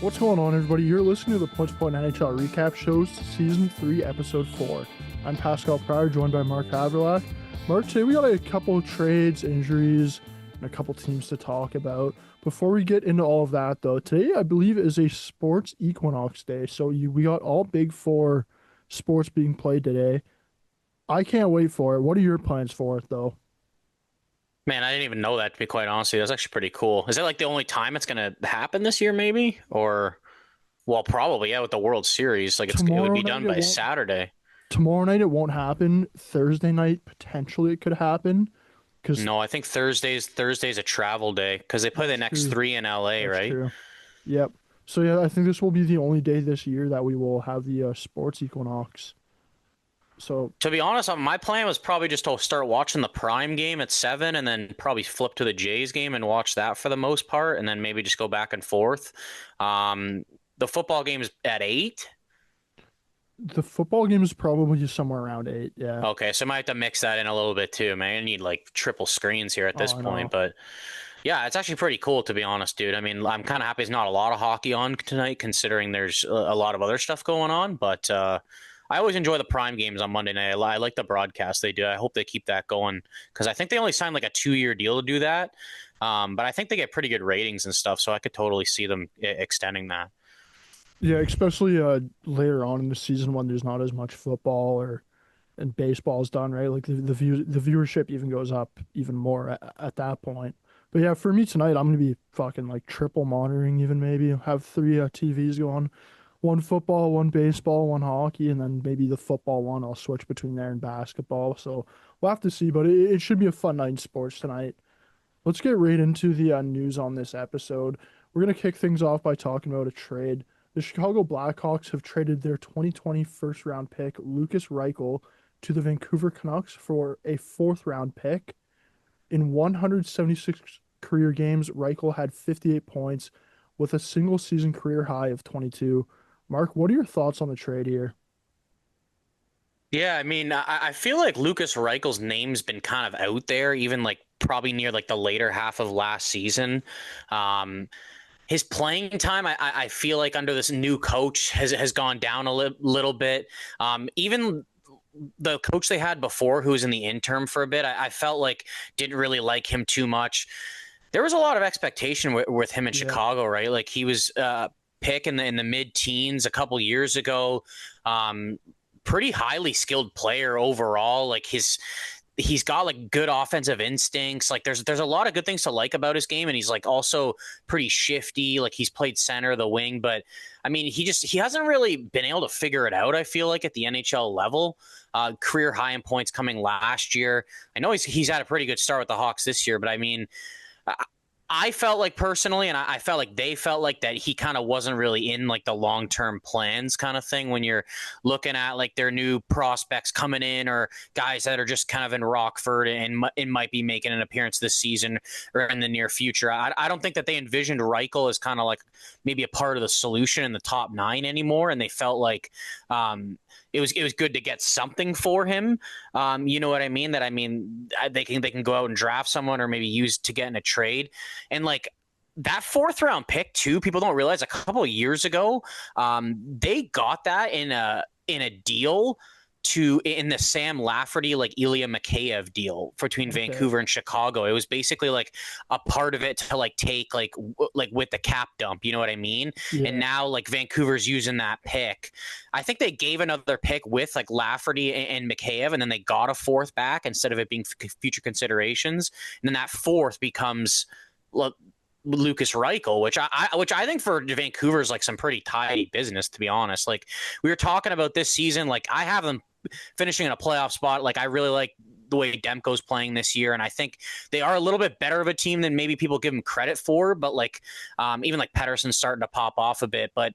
What's going on, everybody? You're listening to the Point2Point NHL Recap Show, Season 3, Episode 4. I'm Pascal Pryor, joined by Mark Haverlack. Mark, today we got a couple of trades, injuries, and a couple teams to talk about. Before we get into all of that, though, today I believe is a sports equinox day. So we got all Big Four sports being played today. I can't wait for it. What are your plans for it, though? Man, I didn't even know that, to be quite honest with you. That's actually pretty cool. Is that like the only time it's going to happen this year, maybe? Or, well, probably, yeah, with the World Series. Like, it would Tomorrow be night done it by won't. Saturday. Tomorrow night it won't happen. Thursday night potentially it could happen because No, I think Thursday's a travel day because they play the that's next true. three in LA, That's right? true. Yep. So yeah, I think this will be the only day this year that we will have the sports equinox. So To be honest, my plan was probably just to start watching the Prime game at 7 and then probably flip to the Jays game and watch that for the most part and then maybe just go back and forth. The football game's at 8. the football game is probably somewhere around 8. Yeah. Okay, so I might have to mix that in a little bit too, man. I need like triple screens here at Oh, this I point, know. but yeah, it's actually pretty cool to be honest, dude. I mean, I'm kind of happy there's not a lot of hockey on tonight, considering there's a lot of other stuff going on. But I always enjoy the prime games on Monday night. I like the broadcast they do. I hope they keep that going because I think they only signed like a 2-year deal to do that. But I think they get pretty good ratings and stuff, so I could totally see them extending that. Yeah, especially later on in the season when there's not as much football or and baseball's done, right? Like the viewership even goes up even more at that point. But yeah, for me tonight, I'm gonna be fucking like triple monitoring, even maybe have 3 TVs going, one football, one baseball, one hockey, and then maybe the football one I'll switch between there and basketball. So we'll have to see, but it should be a fun night in sports tonight. Let's get right into the news on this episode. We're going to kick things off by talking about a trade. The Chicago Blackhawks have traded their 2020 first round pick, Lukas Reichel, to the Vancouver Canucks for a fourth round pick. In 176 career games, Reichel had 58 points with a single season career high of 22. Mark, what are your thoughts on the trade here? Yeah, I mean, I feel like Lukas Reichel's name's been kind of out there, even like probably near like the later half of last season. Um, his playing time, I feel like under this new coach has gone down a little bit. Even the coach they had before, who was in the interim for a bit, I felt like didn't really like him too much. There was a lot of expectation with him in Yeah, Chicago, right? Like he was pick in the mid teens a couple years ago. Um, Pretty highly skilled player overall. Like he's got like good offensive instincts. Like there's a lot of good things to like about his game, and he's like also pretty shifty. Like he's played center, the wing, but I mean he hasn't really been able to figure it out. I feel like at the NHL level, career high in points coming last year. I know he's had a pretty good start with the Hawks this year, but I mean. I felt like personally, and I felt like they felt like that he kind of wasn't really in like the long term plans kind of thing when you're looking at like their new prospects coming in or guys that are just kind of in Rockford and might be making an appearance this season or in the near future. I don't think that they envisioned Reichel as kind of like maybe a part of the solution in the top 9 anymore, and they felt like it was good to get something for him. You know what I mean? That I mean they can go out and draft someone or maybe use to get in a trade. And like that fourth round pick too, people don't realize a couple of years ago, they got that in a deal in the Sam Lafferty like Ilya Mikheyev deal between okay. Vancouver and Chicago. It was basically like a part of it to like take like with the cap dump, you know what I mean? And Yeah. now like Vancouver's using that pick. I think they gave another pick with like Lafferty and Mikheyev, and then they got a fourth back instead of it being future considerations. And then that fourth becomes Lukas Reichel, which I think for Vancouver is like some pretty tidy business, to be honest. Like we were talking about this season, like I have them finishing in a playoff spot. Like I really like the way Demko's playing this year, and I think they are a little bit better of a team than maybe people give them credit for. But like even like Pettersson's starting to pop off a bit. But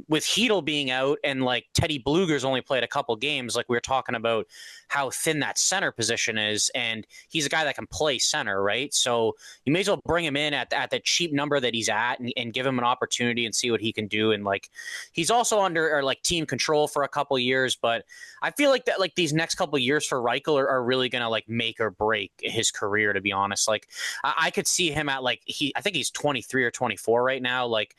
with Hedel being out and like Teddy Bluger's only played a couple games, like we were talking about how thin that center position is, and he's a guy that can play center, right? So you may as well bring him in at the cheap number that he's at and give him an opportunity and see what he can do. And like he's also under or like team control for a couple years, but I feel like that like these next couple years for Reichel are are really going to like make or break his career, to be honest. Like I could see him at like I think he's 23 or 24 right now. Like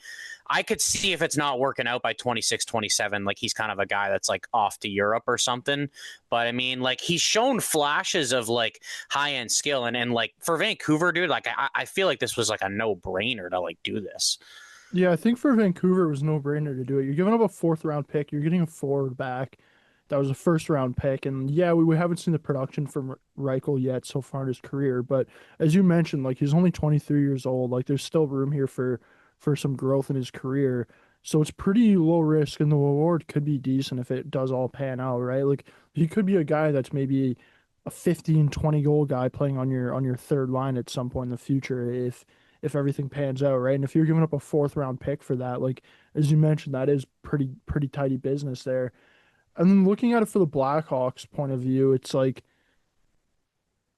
I could see if it's not working out by 26, 27, like he's kind of a guy that's like off to Europe or something. But I mean, like he's shown flashes of like high end skill, and like for Vancouver, dude, like I feel like this was like a no brainer to like do this. Yeah, I think for Vancouver it was no brainer to do it. You're giving up a fourth round pick. You're getting a forward back. That was a first round pick, and yeah, we haven't seen the production from Reichel yet so far in his career. But as you mentioned, like he's only 23 years old. Like there's still room here for some growth in his career. So it's pretty low risk, and the reward could be decent if it does all pan out, right? Like he could be a guy that's maybe a 15, 20 goal guy playing on your third line at some point in the future if everything pans out, right? And if you're giving up a fourth round pick for that, like as you mentioned, that is pretty tidy business there. And then looking at it for the Blackhawks point of view, it's like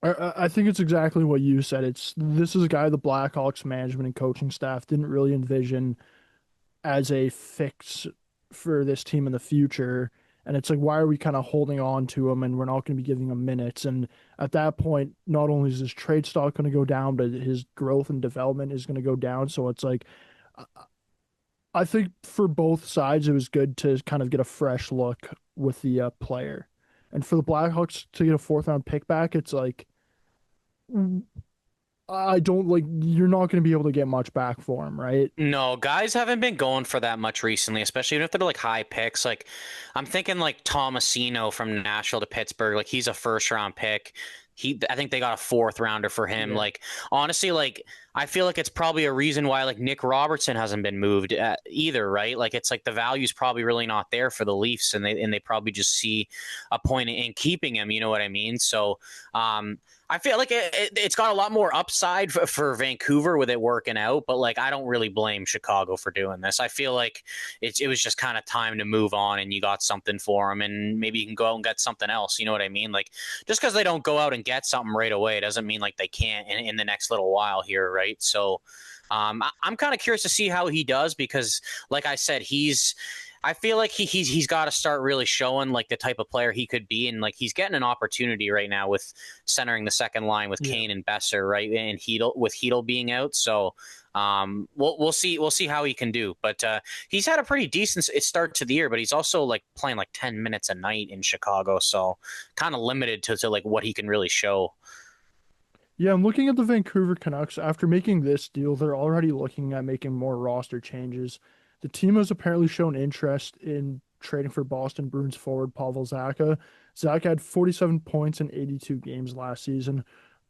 I think it's exactly what you said. It's this is a guy the Blackhawks management and coaching staff didn't really envision as a fix for this team in the future. And it's like, why are we kind of holding on to him and we're not going to be giving him minutes? And at that point, not only is his trade stock going to go down, but his growth and development is going to go down. So it's like, I think for both sides, it was good to kind of get a fresh look with the player. And for the Blackhawks to get a fourth round pick back, it's like, I don't like, you're not going to be able to get much back for him, right? No, guys haven't been going for that much recently, especially even if they're like high picks. Like I'm thinking like Tomasino from Nashville to Pittsburgh, like he's a first round pick. I think they got a fourth rounder for him. Yeah. Like honestly, like I feel like it's probably a reason why like Nick Robertson hasn't been moved either, right? Like it's like the value's probably really not there for the Leafs, and they probably just see a point in keeping him. You know what I mean? So, I feel like it's got a lot more upside for Vancouver with it working out, but like I don't really blame Chicago for doing this. I feel like it was just kind of time to move on, and you got something for him, and maybe you can go out and get something else. You know what I mean? Like just because they don't go out and get something right away doesn't mean like they can't in the next little while here, right? So I'm kind of curious to see how he does because, like I said, I feel like he's got to start really showing like the type of player he could be, and like he's getting an opportunity right now with centering the second line with Yeah. Kane and Besser, right, and Hedl being out. So we'll see how he can do. But he's had a pretty decent start to the year, but he's also like playing like 10 minutes a night in Chicago, so kind of limited to like what he can really show. Yeah, I'm looking at the Vancouver Canucks. After making this deal, they're already looking at making more roster changes. The team has apparently shown interest in trading for Boston Bruins forward Pavel Zacha. Zacha had 47 points in 82 games last season.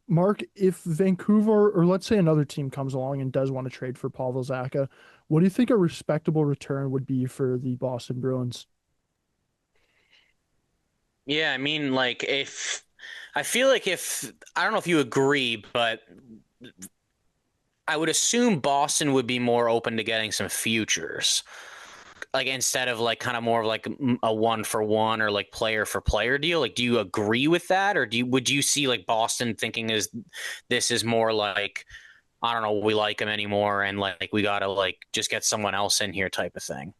Mark, if Vancouver or let's say another team comes along and does want to trade for Pavel Zacha, what do you think a respectable return would be for the Boston Bruins? Yeah, I mean, like if I feel like if I don't know if you agree, but I would assume Boston would be more open to getting some futures, like instead of like kind of more of like a one for one or like player for player deal. Like, do you agree with that, or would you see like Boston thinking this is more like I don't know, we like him anymore, and like we gotta like just get someone else in here type of thing?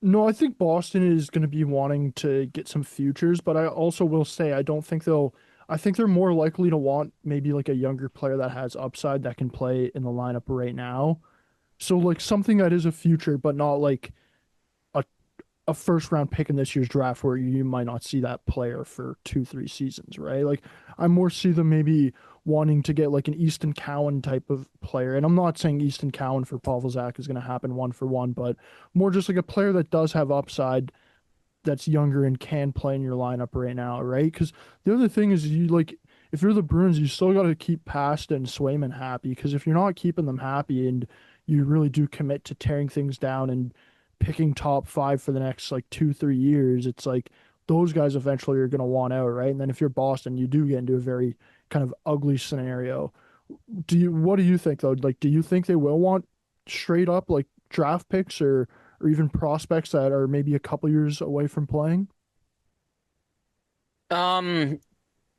No, I think Boston is going to be wanting to get some futures, but I also will say I don't think they'll. I think they're more likely to want maybe like a younger player that has upside that can play in the lineup right now. So like something that is a future, but not like a a first round pick in this year's draft where you might not see that player for 2, 3 seasons, right? Like I more see them maybe wanting to get like an Easton Cowan type of player. And I'm not saying Easton Cowan for Pavel Zach is going to happen one for one, but more just like a player that does have upside that's younger and can play in your lineup right now, right? Because the other thing is you like if you're the Bruins, you still got to keep Past and Swayman happy. Because if you're not keeping them happy and you really do commit to tearing things down and picking top five for the next like 2, 3 years, it's like those guys eventually are going to want out, right? And then if you're Boston, you do get into a very kind of ugly scenario. What do you think though? Like, do you think they will want straight up like draft picks or even prospects that are maybe a couple years away from playing? Um,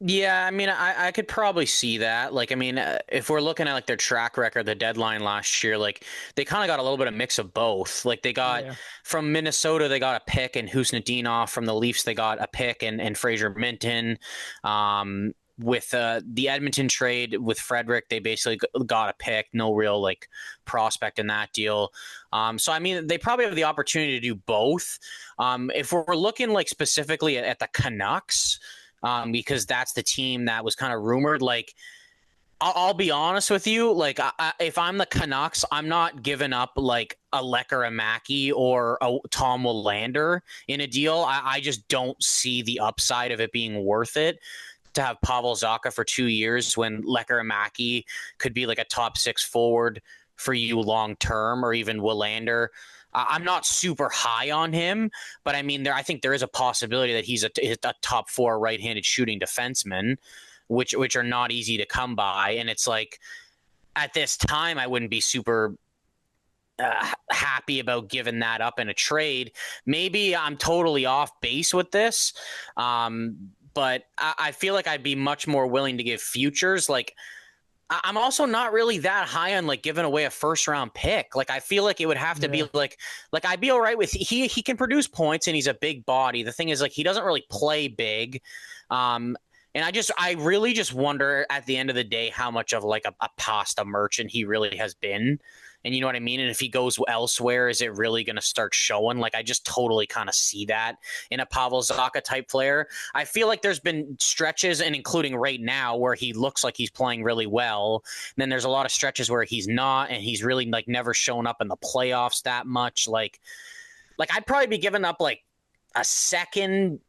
Yeah, I mean, I could probably see that. Like, I mean, if we're looking at like their track record, the deadline last year, like they kind of got a little bit of mix of both. Like they got Yeah. from Minnesota, they got a pick and Husnudinov. From the Leafs, they got a pick and Fraser Minton. With the Edmonton trade with Frederick, they basically got a pick. No real like prospect in that deal. So I mean, they probably have the opportunity to do both. If we're looking like specifically at the Canucks, because that's the team that was kind of rumored. Like, I'll be honest with you. Like, if I'm the Canucks, I'm not giving up like a Lekkerimaki or a Tom Willander in a deal. I just don't see the upside of it being worth it to have Pavel Zacha for 2 years when Lekkerimaki could be like a top 6 forward for you long term, or even Willander. I'm not super high on him, but I mean, I think there is a possibility that he's a top 4 right-handed shooting defenseman, which are not easy to come by. And it's like at this time, I wouldn't be super happy about giving that up in a trade. Maybe I'm totally off base with this, but I feel like I'd be much more willing to give futures. Like, I'm also not really that high on like giving away a first round pick. Like I feel like it would have to be Yeah. like I'd be all right with he can produce points and he's a big body. The thing is like he doesn't really play big. And I really just wonder at the end of the day how much of like a pasta merchant he really has been. And you know what I mean? And if he goes elsewhere, is it really going to start showing? Like, I just totally kind of see that in a Pavel Zacha type player. I feel like there's been stretches, and including right now, where he looks like he's playing really well. And then there's a lot of stretches where he's not, and he's really like never shown up in the playoffs that much. Like I'd probably be giving up like a second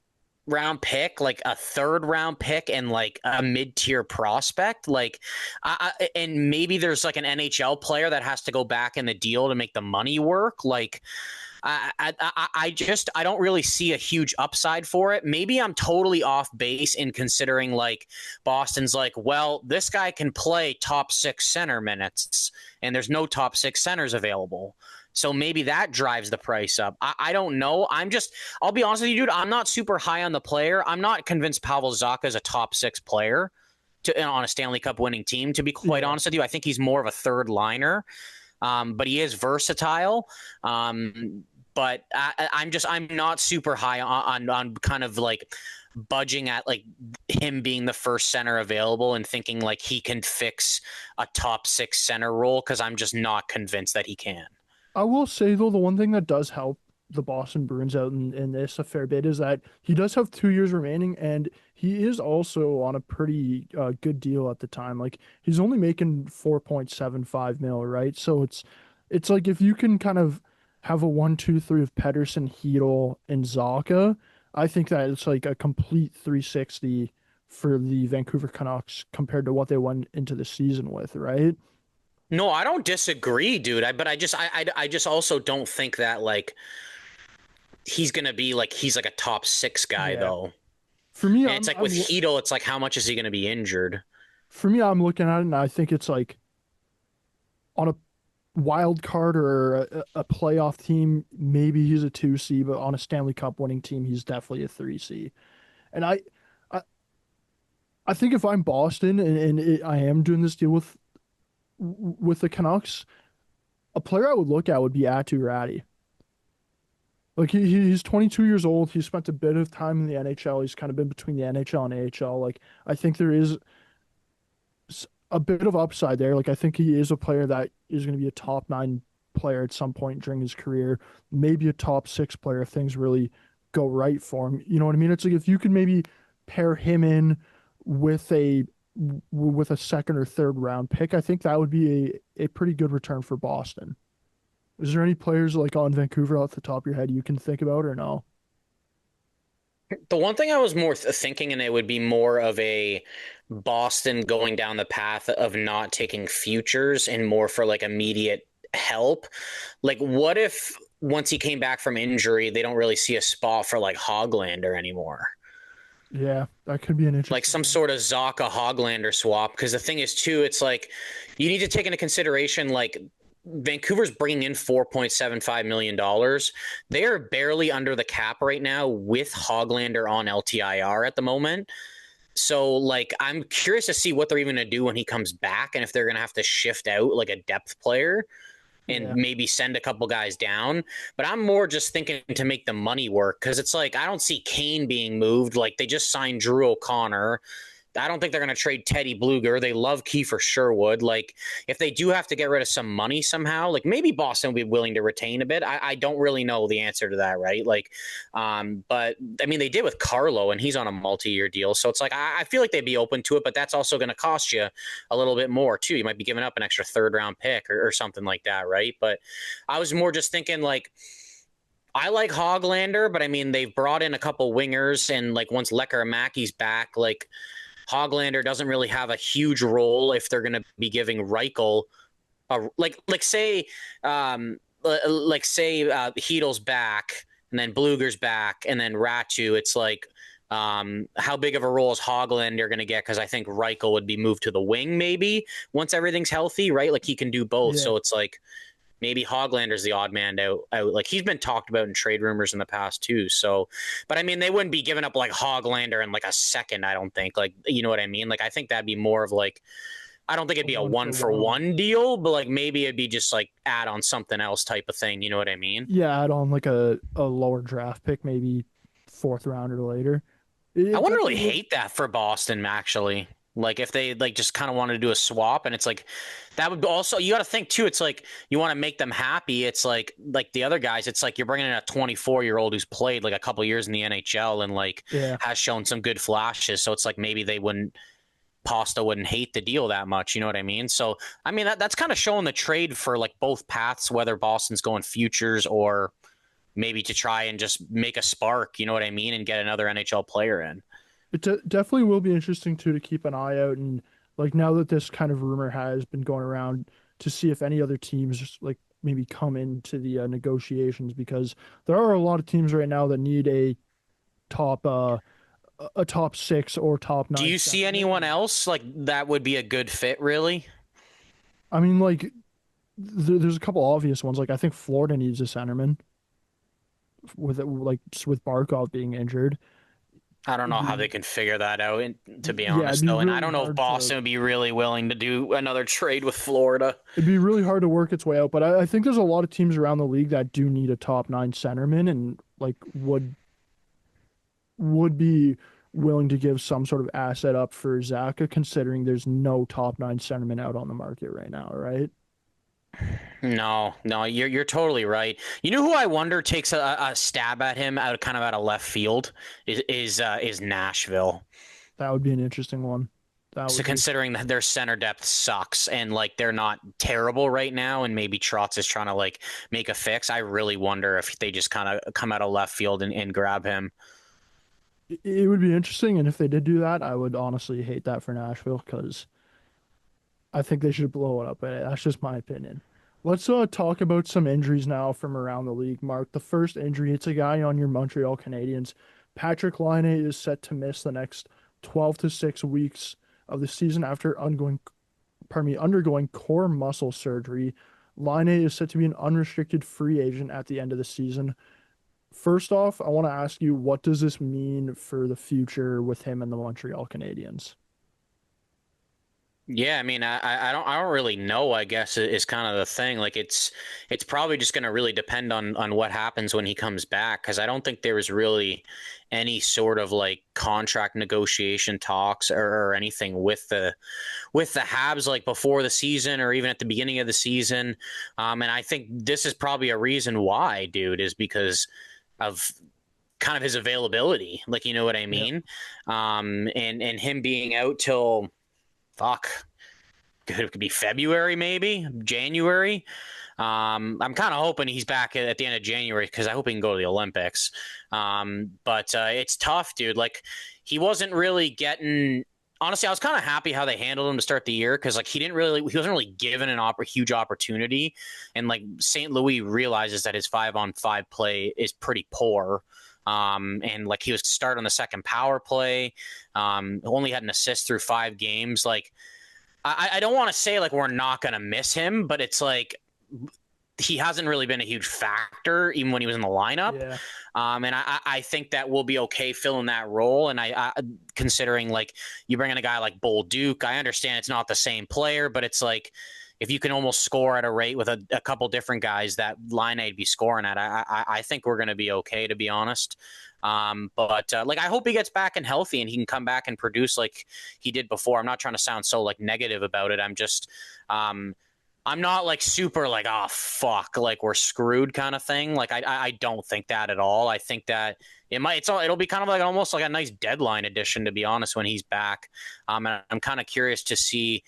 round pick, like a third round pick, and like a mid-tier prospect. Like, and maybe there's like an NHL player that has to go back in the deal to make the money work. Like, I don't really see a huge upside for it. Maybe I'm totally off base in considering like Boston's like, well, this guy can play top 6 center minutes, and there's no top 6 centers available. So maybe that drives the price up. I don't know. I'll be honest with you, dude. I'm not super high on the player. I'm not convinced Pavel Zacha is a top 6 player on a Stanley Cup winning team, to be quite honest with you. I think he's more of a third liner, but he is versatile. But I'm not super high on kind of like budging at like him being the first center available and thinking like he can fix a top 6 center role, because I'm just not convinced that he can. I will say though, the one thing that does help the Boston Bruins out in this a fair bit is that he does have 2 years remaining, and he is also on a pretty good deal at the time. Like he's only making 4.75 mil, right? So it's like if you can kind of have a 1, 2, 3 of Pedersen, Hedel, and Zacha, I think that it's like a complete 360 for the Vancouver Canucks compared to what they went into the season with, right? No, I don't disagree, dude. But I just also don't think that like he's gonna be like he's like a top 6 guy Yeah. though. For me, And it's like with Hedel, it's like how much is he gonna be injured? I'm looking at it and I think it's like on a wild card or a playoff team, maybe he's a 2C, but on a Stanley Cup winning team, he's definitely a 3C. And I, I think if I'm Boston I am doing this deal with the Canucks, a player I would look at would be Atu Ratti. Like he's 22 years old. He spent a bit of time in the NHL. He's kind of been between the NHL and AHL. Like I think there is a bit of upside there. Like I think he is a player that is going to be a top 9 player at some point during his career, maybe a top 6 player if things really go right for him. You know what I mean? It's like if you can maybe pair him in with a second or third round pick, I think that would be a pretty good return for Boston. Is there any players like on Vancouver off the top of your head you can think about or no? The one thing I was more thinking, and it would be more of a Boston going down the path of not taking futures and more for like immediate help. Like, what if once he came back from injury, they don't really see a spot for like Hoglander anymore? Yeah, that could be an Like interesting some one. sort of Zacha Hoglander swap. Because the thing is, too, it's like you need to take into consideration like Vancouver's bringing in $4.75 million. They are barely under the cap right now with Hoglander on LTIR at the moment. So, like, I'm curious to see what they're even going to do when he comes back and if they're going to have to shift out like a depth player and Yeah. maybe send a couple guys down. But I'm more just thinking to make the money work because it's like I don't see Kane being moved. Like, they just signed Drew O'Connor. I don't think they're going to trade Teddy Bluger. They love Kiefer Sherwood. Like, if they do have to get rid of some money somehow, like maybe Boston will be willing to retain a bit. I don't really know the answer to that, right? Like, but I mean, they did with Carlo, and he's on a multi-year deal, so it's like I feel like they'd be open to it, but that's also going to cost you a little bit more too. You might be giving up an extra third-round pick or something like that, right? But I was more just thinking like. I like Hoglander, but I mean they've brought in a couple wingers, and like once Lekkermaki's back, like Hoglander doesn't really have a huge role if they're going to be giving Reichel say Heedle's back and then Bluger's back and then Ratu. It's like how big of a role is Hoglander going to get? Because I think Reichel would be moved to the wing maybe once everything's healthy, right? Like he can do both. Yeah. So it's like maybe Hoglander's the odd man out. Like he's been talked about in trade rumors in the past too. So, but I mean, they wouldn't be giving up like Hoglander in like a second. I don't think. Like, you know what I mean? Like, I think that'd be more of like, I don't think it'd A be a one one for for one. one deal, but like maybe it'd be just like add on something else type of thing. You know what I mean? Yeah, add on like a lower draft pick, maybe fourth round or later. I It wouldn't definitely really will. hate that for Boston, actually. Like if they like just kind of wanted to do a swap, and it's like that would also you got to think too. It's like you want to make them happy. It's like the other guys. It's like you're bringing in a 24-year-old who's played like a couple years in the NHL and like Yeah. has shown some good flashes. So it's like maybe they wouldn't Pasta wouldn't hate the deal that much. You know what I mean? So I mean that's kind of showing the trade for like both paths, whether Boston's going futures or maybe to try and just make a spark. You know what I mean, and get another NHL player in. Definitely will be interesting too to keep an eye out and like now that this kind of rumor has been going around to see if any other teams just like maybe come into the negotiations because there are a lot of teams right now that need top uh a top six or top Do nine you see centerman. anyone And else like that would be a good fit, really? I mean like there's a couple obvious ones like I think Florida needs a centerman with like just with Barkov being injured. I don't It'd know how be they can figure that out, to be yeah, it'd honest, be though. And I really don't know if hard to Boston would be really willing to do another trade with Florida. it'd be really hard to work its way out. But I think there's a lot of teams around the league that do need a top nine centerman and like would be willing to give some sort of asset up for Zacha, considering there's no top nine centerman out on the market right now, right? No, you're totally right. You know who I wonder takes a stab at him out kind of out of left field is Nashville. That would be an interesting one. That So would be. considering that their center depth sucks and like they're not terrible right now, and maybe Trotz is trying to like make a fix, I really wonder if they just kind of come out of left field and grab him. It would be interesting, and if they did do that, I would honestly hate that for Nashville because I think they should blow it up. That's just my opinion. Let's talk about some injuries now from around the league. Mark, the first injury, it's a guy on your Montreal Canadiens. Patrik Laine is set to miss the next 12 to 6 weeks of the season after undergoing core muscle surgery. Laine is set to be an unrestricted free agent at the end of the season. First off, I want to ask you, what does this mean for the future with him and the Montreal Canadiens? Yeah, I mean, I don't really know. I guess is kind of the thing. Like it's probably just going to really depend on what happens when he comes back because I don't think there was really any sort of like contract negotiation talks or anything with the Habs like before the season or even at the beginning of the season. And I think this is probably a reason why, dude, is because of kind of his availability. Like, you know what I Yeah. mean? And him being out till fuck. It could be February, maybe January. I'm kind of hoping he's back at the end of January because I hope he can go to the Olympics. But it's tough, dude. Like he wasn't really getting. Honestly, I was kind of happy how they handled him to start the year because like he wasn't really given huge opportunity, and like St. Louis realizes that his 5-on-5 play is pretty poor. And like he was start on the second power play, only had an assist through 5 games. Like I don't want to say like we're not gonna miss him, but it's like he hasn't really been a huge factor even when he was in the lineup. Yeah. And I think that we'll be okay filling that role. And I considering like you bring in a guy like Bolduc, I understand it's not the same player, but it's like if you can almost score at a rate with a couple different guys that Laine would be scoring at, I think we're going to be okay, to be honest. But like I hope he gets back and healthy and he can come back and produce like he did before. I'm not trying to sound so like negative about it. I'm just I'm not like super like, oh fuck, like we're screwed kind of thing. Like I don't think that at all. I think that it'll be kind of like almost like a nice deadline addition, to be honest, when he's back. And I'm kind of curious to see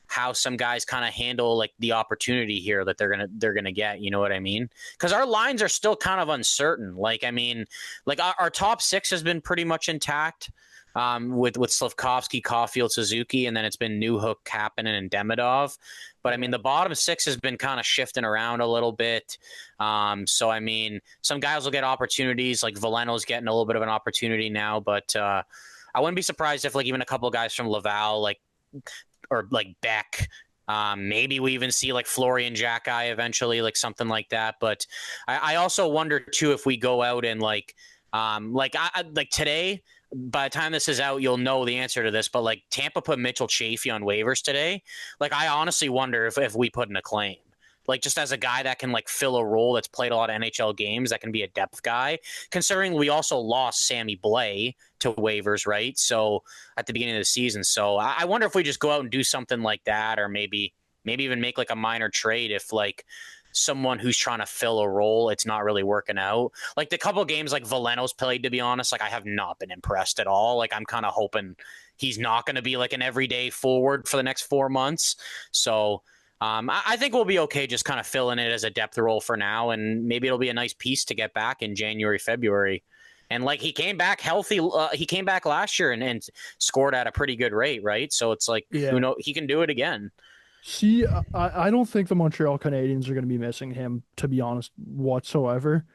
how some guys kind of handle like the opportunity here that they're gonna get. You know what I mean? Because our lines are still kind of uncertain. Like I mean, like our top six has been pretty much intact. With Slafkovsky, Caulfield, Suzuki, and then it's been Newhook, Kapanen, and Demidov. But I mean, the bottom six has been kind of shifting around a little bit. So I mean, some guys will get opportunities. Like Veleno's getting a little bit of an opportunity now, but I wouldn't be surprised if like even a couple of guys from Laval, like or like Beck. Maybe we even see like Florian Xhekaj eventually, like something like that. But I also wonder too if we go out and like today. By the time this is out, you'll know the answer to this, but like Tampa put Mitchell Chaffee on waivers today. Like I honestly wonder if we put in a claim, like just as a guy that can like fill a role that's played a lot of NHL games, that can be a depth guy, considering we also lost Sammy Blais to waivers, right? So at the beginning of the season. So I wonder if we just go out and do something like that, or maybe even make like a minor trade if like someone who's trying to fill a role, it's not really working out. Like the couple of games like Veleno's played, to be honest, like I have not been impressed at all. Like I'm kind of hoping he's not going to be like an everyday forward for the next 4 months. So I think we'll be okay just kind of filling it as a depth role for now, and maybe it'll be a nice piece to get back in January, February. And like he came back healthy. He came back last year and scored at a pretty good rate, right? So it's like, Yeah. who knows, he can do it again. See, I don't think the Montreal Canadiens are going to be missing him, to be honest, whatsoever.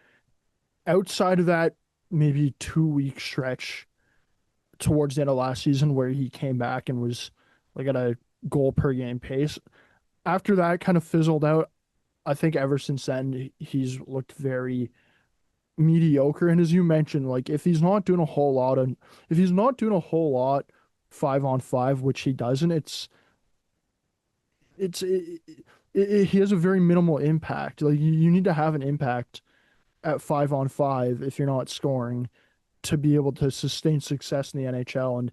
Outside of that, maybe 2 week stretch towards the end of last season where he came back and was like at a goal per game pace. After that kind of fizzled out, I think ever since then he's looked very mediocre. And as you mentioned, like if he's not doing a whole lot 5-on-5, which he doesn't, it's he has a very minimal impact. Like you need to have an impact at 5-on-5 if you're not scoring to be able to sustain success in the NHL. And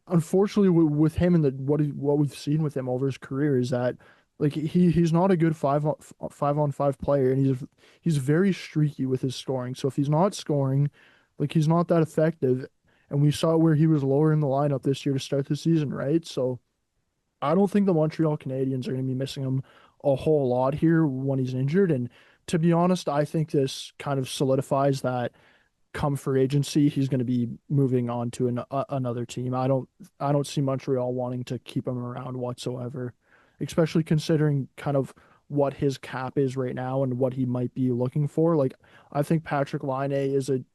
unfortunately, with him and what we've seen with him over his career is that like he's not a good 5-on-5 player, and he's very streaky with his scoring. So if he's not scoring, like he's not that effective. And we saw where he was lower in the lineup this year to start the season, right? So I don't think the Montreal Canadiens are going to be missing him a whole lot here when he's injured. And to be honest, I think this kind of solidifies that come free agency, he's going to be moving on to another team. I don't see Montreal wanting to keep him around whatsoever, especially considering kind of what his cap is right now and what he might be looking for. Like I think Patrik Laine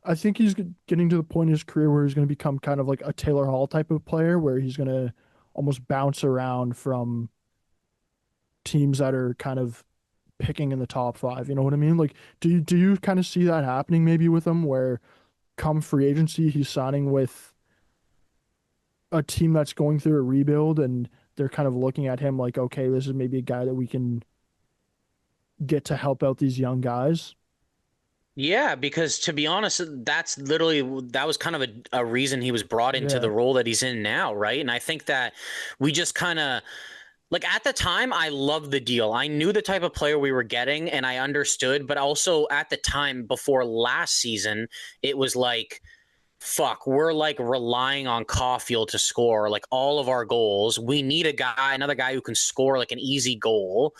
I think he's getting to the point in his career where he's going to become kind of like a Taylor Hall type of player, where he's going to almost bounce around from teams that are kind of picking in the top five. You know what I mean? Like, do you kind of see that happening maybe with him, where come free agency he's signing with a team that's going through a rebuild, and they're kind of looking at him like, okay, this is maybe a guy that we can get to help out these young guys. Yeah, because to be honest, that was kind of a reason he was brought into Yeah. the role that he's in now, right? And I think that we just kind of like at the time, I loved the deal. I knew the type of player we were getting and I understood, but also at the time before last season, it was like, fuck, we're like relying on Caulfield to score like all of our goals. We need another guy who can score like an easy goal.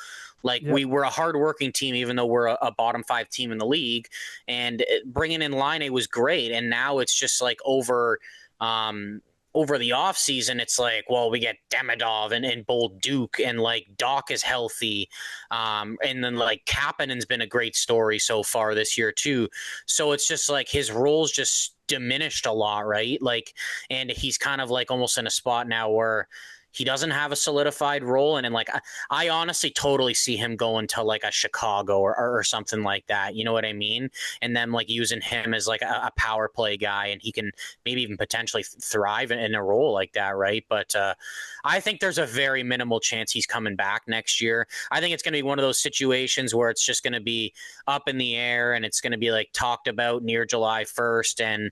Like Yep. we're a hardworking team, even though we're a bottom five team in the league. And bringing in Laine was great. And now it's just like over the offseason, it's like, well, we get Demidov and Bolduc, and like Doc is healthy. And then like Kapanen's been a great story so far this year too. So it's just like his role's just diminished a lot, right? Like, and he's kind of like almost in a spot now where he doesn't have a solidified role. And like, I honestly totally see him going to like a Chicago or something like that. You know what I mean? And then like using him as like a power play guy, and he can maybe even potentially thrive in a role like that, right? But I think there's a very minimal chance he's coming back next year. I think it's going to be one of those situations where it's just going to be up in the air, and it's going to be like talked about near July 1st, and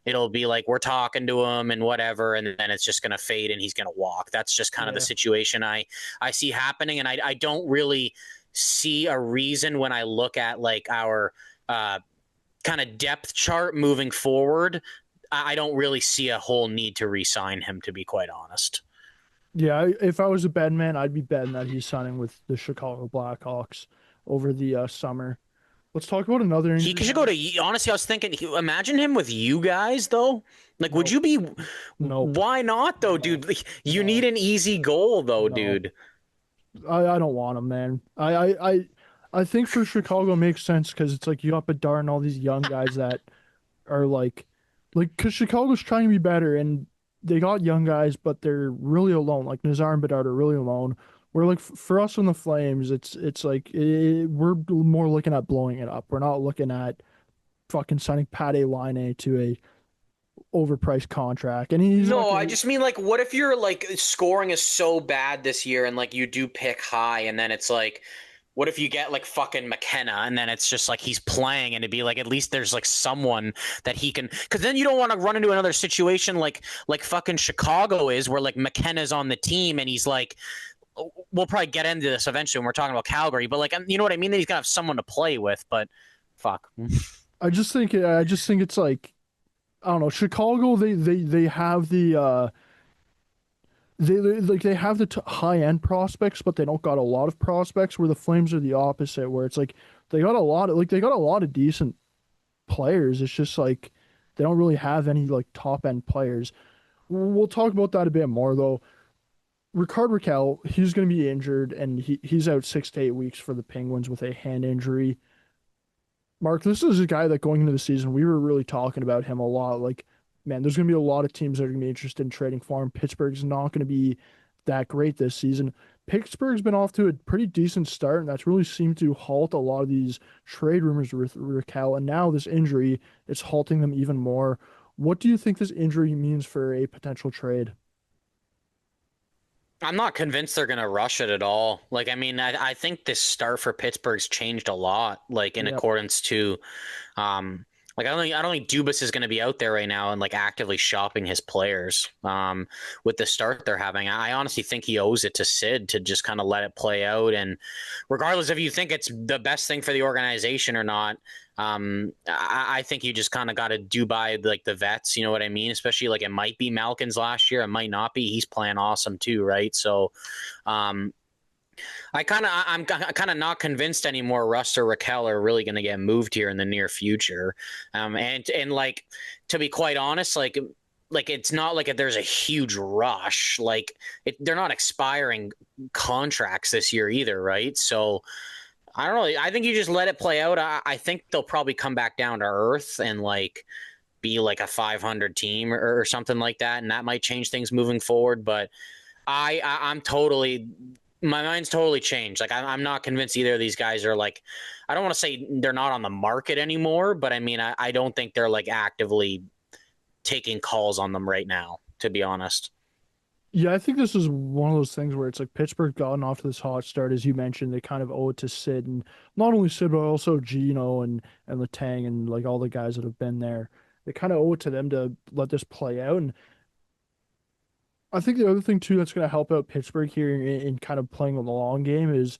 it'll be like we're talking to him and whatever, and then it's just going to fade and he's going to walk. That's just kind of the situation I see happening, and I don't really see a reason when I look at like our kind of depth chart moving forward. I don't really see a whole need to re-sign him, to be quite honest. Yeah, if I was a betting man, I'd be betting that he's signing with the Chicago Blackhawks over the summer. Let's talk about another He injury. should go to. Honestly, I was thinking. Imagine him with you guys, though. Like, would Nope, you be? nope, Why not, though, no, dude? Like, you need no, an easy goal, though, no. dude. I don't want him, man. I think for Chicago it makes sense because it's like you got Bedard and all these young guys that are because Chicago's trying to be better and they got young guys, but they're really alone. Like Nazar and Bedard are really alone. Where like for us on the Flames, it's like we're more looking at blowing it up. We're not looking at fucking signing Laine to a overpriced contract, and he's not No, I gonna. just mean like, what if your like scoring is so bad this year, and like you do pick high, and then it's like, what if you get like fucking McKenna, and then it's just like he's playing, and it'd be like at least there's like someone that he can, because then you don't want to run into another situation like fucking Chicago is, where like McKenna's on the team, and he's like, we'll probably get into this eventually when we're talking about Calgary, but like you know what I mean? That he's gonna have someone to play with, but fuck. I just think it's like I don't know. Chicago, they have they have the high end prospects, but they don't got a lot of prospects. Where the Flames are the opposite, where it's like they got a lot of decent players. It's just like they don't really have any like top end players. We'll talk about that a bit more though. Rakell, he's going to be injured, and he's out 6 to 8 weeks for the Penguins with a hand injury. Mark, this is a guy that going into the season, we were really talking about him a lot. Like, man, there's going to be a lot of teams that are going to be interested in trading for him. Pittsburgh's not going to be that great this season. Pittsburgh's been off to a pretty decent start, and that's really seemed to halt a lot of these trade rumors with Raquel. And now this injury, it's halting them even more. What do you think this injury means for a potential trade? I'm not convinced they're going to rush it at all. Like, I mean, I think this start for Pittsburgh's changed a lot, like in Yep. accordance to, um, like I don't think Dubas is going to be out there right now and like actively shopping his players. With the start they're having, I honestly think he owes it to Sid to just kind of let it play out. And regardless if you think it's the best thing for the organization or not, I think you just kind of got to do by like the vets, you know what I mean? Especially like it might be Malkin's last year, it might not be. He's playing awesome too, right? So, um, I'm kind of not convinced anymore. Russ or Rakell are really going to get moved here in the near future, and like to be quite honest, like it's not like there's a huge rush. Like they're not expiring contracts this year either, right? So I don't know. I think you just let it play out. I think they'll probably come back down to earth and like be like a 500 team or something like that, and that might change things moving forward. But I'm totally my mind's totally changed. Like I'm not convinced either of these guys are like. I don't want to say they're not on the market anymore, but I mean I don't think they're like actively taking calls on them right now. To be honest. Yeah, I think this is one of those things where it's like Pittsburgh gotten off to this hot start, as you mentioned. They kind of owe it to Sid, and not only Sid, but also Gino and Letang and like all the guys that have been there. They kind of owe it to them to let this play out. And I think the other thing too that's going to help out Pittsburgh here in kind of playing on the long game is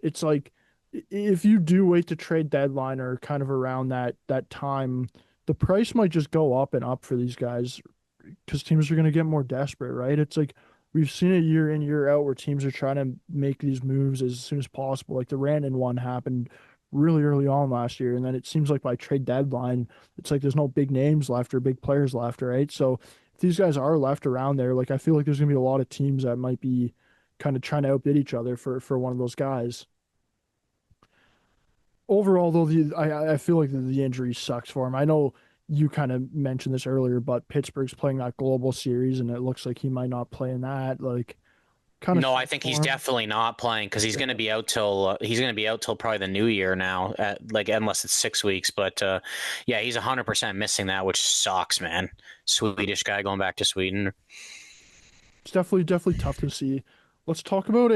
it's like if you do wait to trade deadline or kind of around that time, the price might just go up and up for these guys because teams are going to get more desperate, right? It's like we've seen it year in, year out where teams are trying to make these moves as soon as possible. Like the Randon one happened really early on last year, and then it seems like by trade deadline, it's like there's no big names left or big players left, right? So if these guys are left around there, like I feel like there's going to be a lot of teams that might be kind of trying to outbid each other for one of those guys. Overall, though, I feel like the injury sucks for him. I know you kind of mentioned this earlier, but Pittsburgh's playing that global series, and it looks like he might not play in that. Like, kind of No, I sucks think he's for him. definitely not playing because he's going to Yeah. be out till probably the new year now, like unless it's 6 weeks. But yeah, he's 100% missing that, which sucks, man. Swedish guy going back to Sweden. It's definitely tough to see. Let's talk about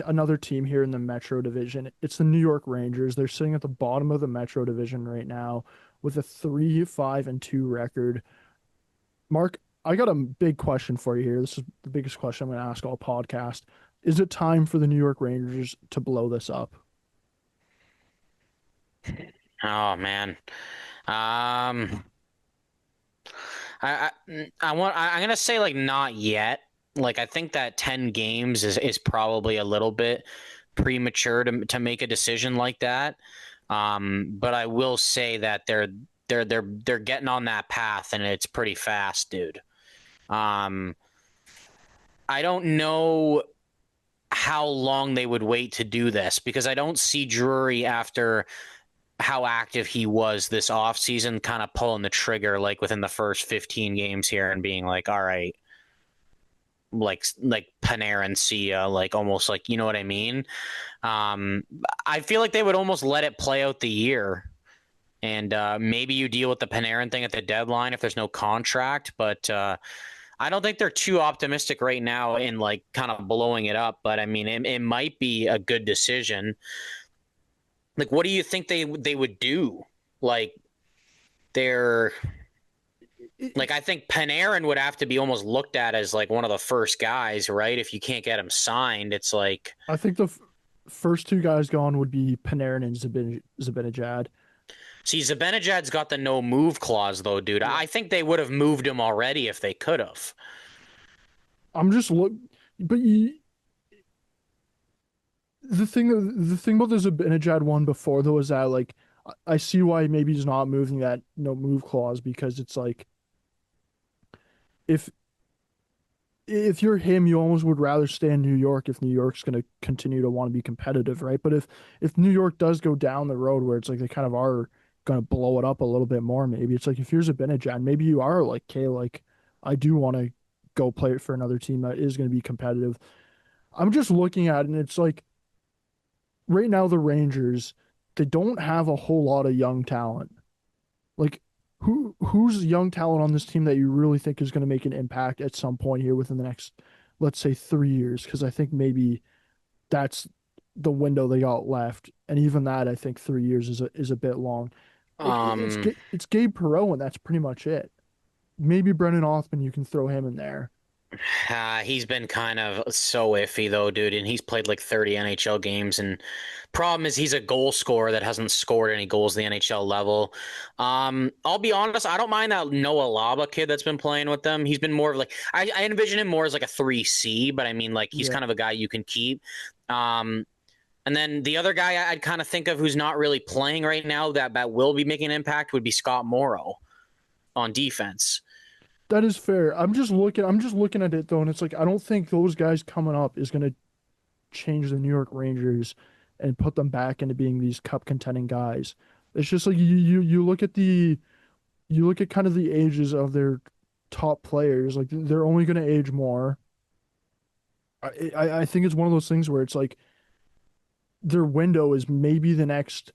another team here in the Metro Division. It's the New York Rangers. They're sitting at the bottom of the Metro Division right now with a 3-5-2 record. Mark, I got a big question for you here. This is the biggest question I'm going to ask all podcast. Is it time for the New York Rangers to blow this up? Oh man. Um, I'm gonna say like not yet. Like I think that 10 games is probably a little bit premature to make a decision like that. But I will say that they're getting on that path and it's pretty fast, dude. Um, I don't know how long they would wait to do this because I don't see Drury after how active he was this offseason kind of pulling the trigger like within the first 15 games here and being like, all right, like Panarin, see ya, like almost like, you know what I mean? Um, I feel like they would almost let it play out the year. And maybe you deal with the Panarin thing at the deadline if there's no contract. But I don't think they're too optimistic right now in like kind of blowing it up. But I mean, it might be a good decision. Like, what do you think they would do? Like, they're like, I think Panarin would have to be almost looked at as like one of the first guys, right? If you can't get him signed, it's like, I think the first two guys gone would be Panarin and Zibanejad. see, Zibanejad's got the no move clause though, dude. Yeah. I think they would have moved him already if they could have. I'm just look, but the thing about the Zibanejad one before though is that like I see why maybe he's not moving that no move clause because it's like if if you're him, you almost would rather stay in New York if New York's going to continue to want to be competitive, right? But if New York does go down the road where it's like they kind of are going to blow it up a little bit more, maybe it's like if you're Zibanejad, maybe you are like, okay, like I do want to go play for another team that is going to be competitive. I'm just looking at it and it's like right now the Rangers, they don't have a whole lot of young talent. Like who's young talent on this team that you really think is going to make an impact at some point here within the next, let's say, 3 years? Because I think maybe that's the window they got left, and even that I think 3 years is a bit long. Like Um, it's Gabe Perreault, and that's pretty much it. Maybe Brennan Othman, you can throw him in there. he's been kind of so iffy though, dude, and he's played like 30 NHL games. And problem is, he's a goal scorer that hasn't scored any goals at the NHL level. I'll be honest, I don't mind that Noah Laba kid that's been playing with them. He's been more of like I envision him more as like a 3C, but I mean, like he's Yeah, kind of a guy you can keep. Um, and then the other guy I'd kind of think of who's not really playing right now that will be making an impact would be Scott Morrow on defense. that is fair. I'm just looking at it though, and it's like I don't think those guys coming up is going to change the New York Rangers and put them back into being these cup contending guys. It's just like you look at you look at kind of the ages of their top players, like they're only going to age more. I think it's one of those things where it's like their window is maybe the next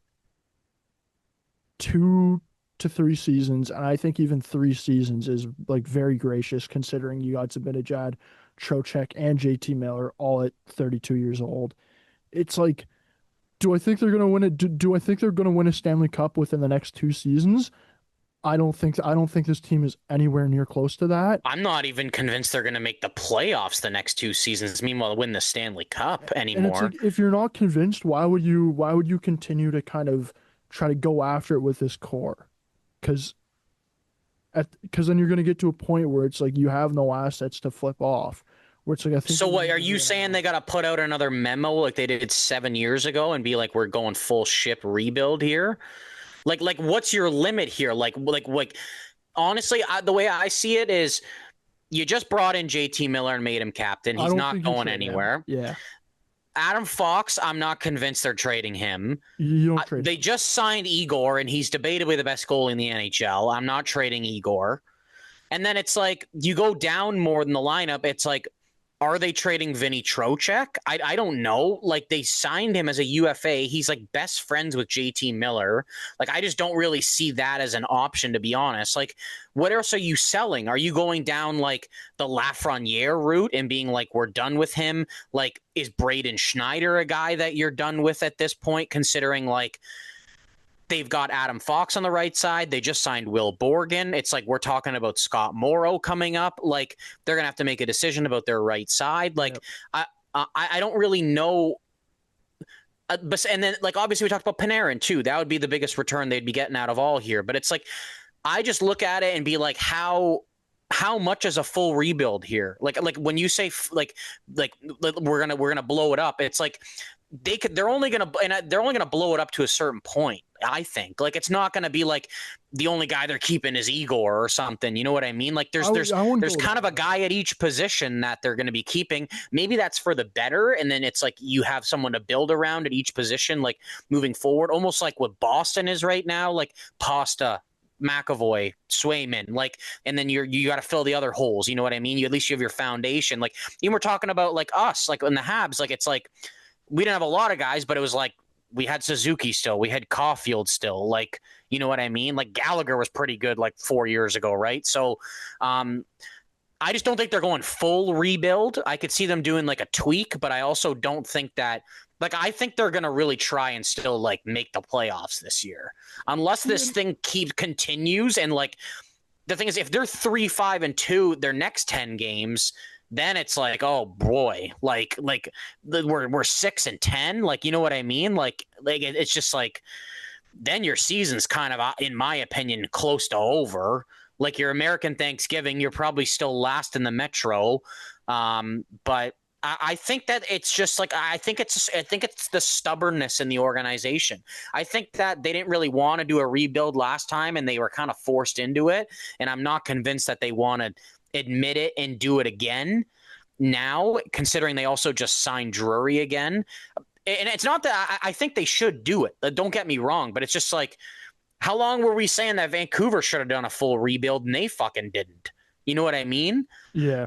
2 to 3 seasons, and I think even 3 seasons is like very gracious considering you got Zibanejad, Trocheck, and JT Miller all at 32 years old. It's like, do I think they're going to win it? Do I think they're going to win a Stanley Cup within the next 2 seasons? I don't think this team is anywhere near close to that. I'm not even convinced they're going to make the playoffs the next 2 seasons. Meanwhile, win the Stanley Cup And it's anymore. like if you're not convinced, why would you continue to kind of try to go after it with this core? Because because then you're going to get to a point where it's like you have no assets to flip off. Where it's like I think So the what are Rangers are you going to saying? have. They got to put out another memo like they did 7 years ago and be like, "We're going full ship rebuild here." Like, what's your limit here? Like. Honestly, the way I see it is, you just brought in JT Miller and made him captain. I He's don't not think you going trade him. anywhere. Yeah, Adam Fox, I'm not convinced they're trading him. you don't trade They him. just signed Igor, and he's debatably the best goalie in the NHL. I'm not trading Igor. And then it's like you go down more than the lineup. It's like Are they trading Vinny Trocheck? I don't know. Like, they signed him as a UFA. He's like best friends with JT Miller. Like, I just don't really see that as an option, to be honest. Like, what else are you selling? Are you going down like the Lafreniere route and being like, we're done with him? Like, is Braden Schneider a guy that you're done with at this point, considering like they've got Adam Fox on the right side. They just signed Will Borgen. It's like we're talking about Scott Morrow coming up. Like, they're gonna have to make a decision about their right side. Like, Yep. I don't really know. But and then like obviously we talked about Panarin too. That would be the biggest return they'd be getting out of all here. But it's like I just look at it and be like, how much is a full rebuild here? Like when you say like we're gonna blow it up, it's like they're only gonna blow it up to a certain point. I think like it's not gonna be like the only guy they're keeping is Igor or something. You know what I mean? Like I wouldn't there's go kind that of a far. guy at each position that they're gonna be keeping. Maybe that's for the better, and then it's like you have someone to build around at each position, like moving forward, almost like what Boston is right now, like Pasta, McAvoy, Swayman, like, and then you got to fill the other holes. You know what I mean? At least you have your foundation. Like, even we're talking about like us, like in the Habs, like it's like we didn't have a lot of guys, but it was like we had Suzuki still, we had Caulfield still, like, you know what I mean? Like Gallagher was pretty good like 4 years ago, right? So, I just don't think they're going full rebuild. I could see them doing like a tweak, but I also don't think that. Like, I think they're gonna really try and still like make the playoffs this year, unless Yeah, this thing continues. And like the thing is, if they're 3-5-2 their next 10 games, then it's like, oh boy, like we're 6-10. Like, you know what I mean? Like it's just like then your season's kind of, in my opinion, close to over. Like your American Thanksgiving, you're probably still last in the Metro, but I think that it's just like I think it's the stubbornness in the organization. I think that they didn't really want to do a rebuild last time, and they were kind of forced into it. And I'm not convinced that they want to admit it and do it again now, considering they also just signed Drury again. And it's not that I think they should do it. Don't get me wrong, but it's just like, how long were we saying that Vancouver should have done a full rebuild and they fucking didn't? You know what I mean? yeah.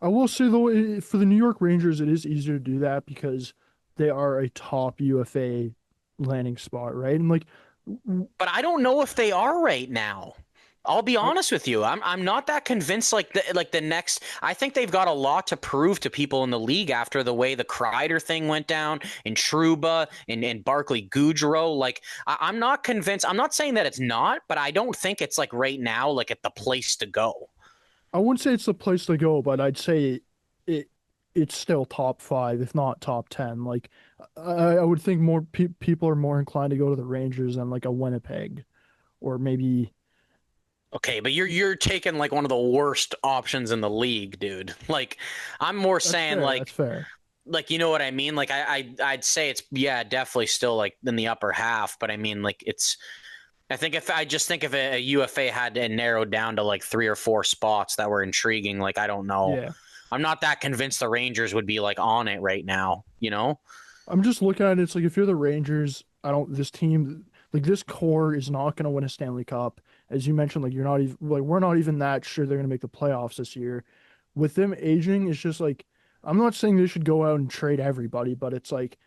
I will say though, for the New York Rangers, it is easier to do that because they are a top UFA landing spot, right? And like, But I don't know if they are right now. I'll be I, honest with you. I'm not that convinced. Like the next, I think they've got a lot to prove to people in the league after the way the Kreider thing went down, and Trouba and Barkley Goudreau. Like, I'm not convinced. I'm not saying that it's not, but I don't think it's like right now like at the place to go. I wouldn't say it's the place to go, but I'd say it it's still top five, if not top 10. Like, I would think more people are more inclined to go to the Rangers than like a Winnipeg or maybe. Okay, but you're taking like one of the worst options in the league, dude. Like, I'm more That's saying fair. That's fair. like, you know what I mean? Like I'd say it's, yeah, definitely still like in the upper half, but I mean like it's, I think if a UFA had to narrow down to like 3 or 4 spots that were intriguing, like I don't know. Yeah. I'm not that convinced the Rangers would be like on it right now, you know? I'm just looking at it. It's like if you're the Rangers, I don't. This team, like this core, is not going to win a Stanley Cup. As you mentioned, like you're not even like we're not even that sure they're going to make the playoffs this year. With them aging, it's just like I'm not saying they should go out and trade everybody, but it's like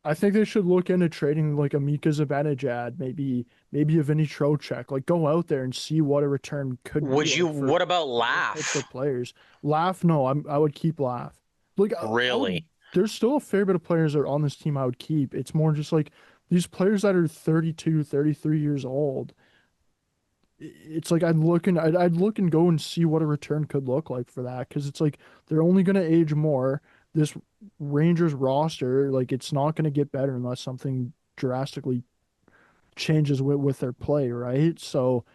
I think they should look into trading like a Mika Zibanejad, maybe a Vinny Trocheck. Like go out there and see what a return could be Would you, like for what about those types of Laugh? players. Laugh, no, I would keep Laugh. Like I would. Really? There's still a fair bit of players that are on this team I would keep. It's more just like these players that are 32, 33 years old. It's like I'd look and go and see what a return could look like for that because it's like they're only going to age more. This Rangers roster, like it's not going to get better unless something drastically changes with their play, right? So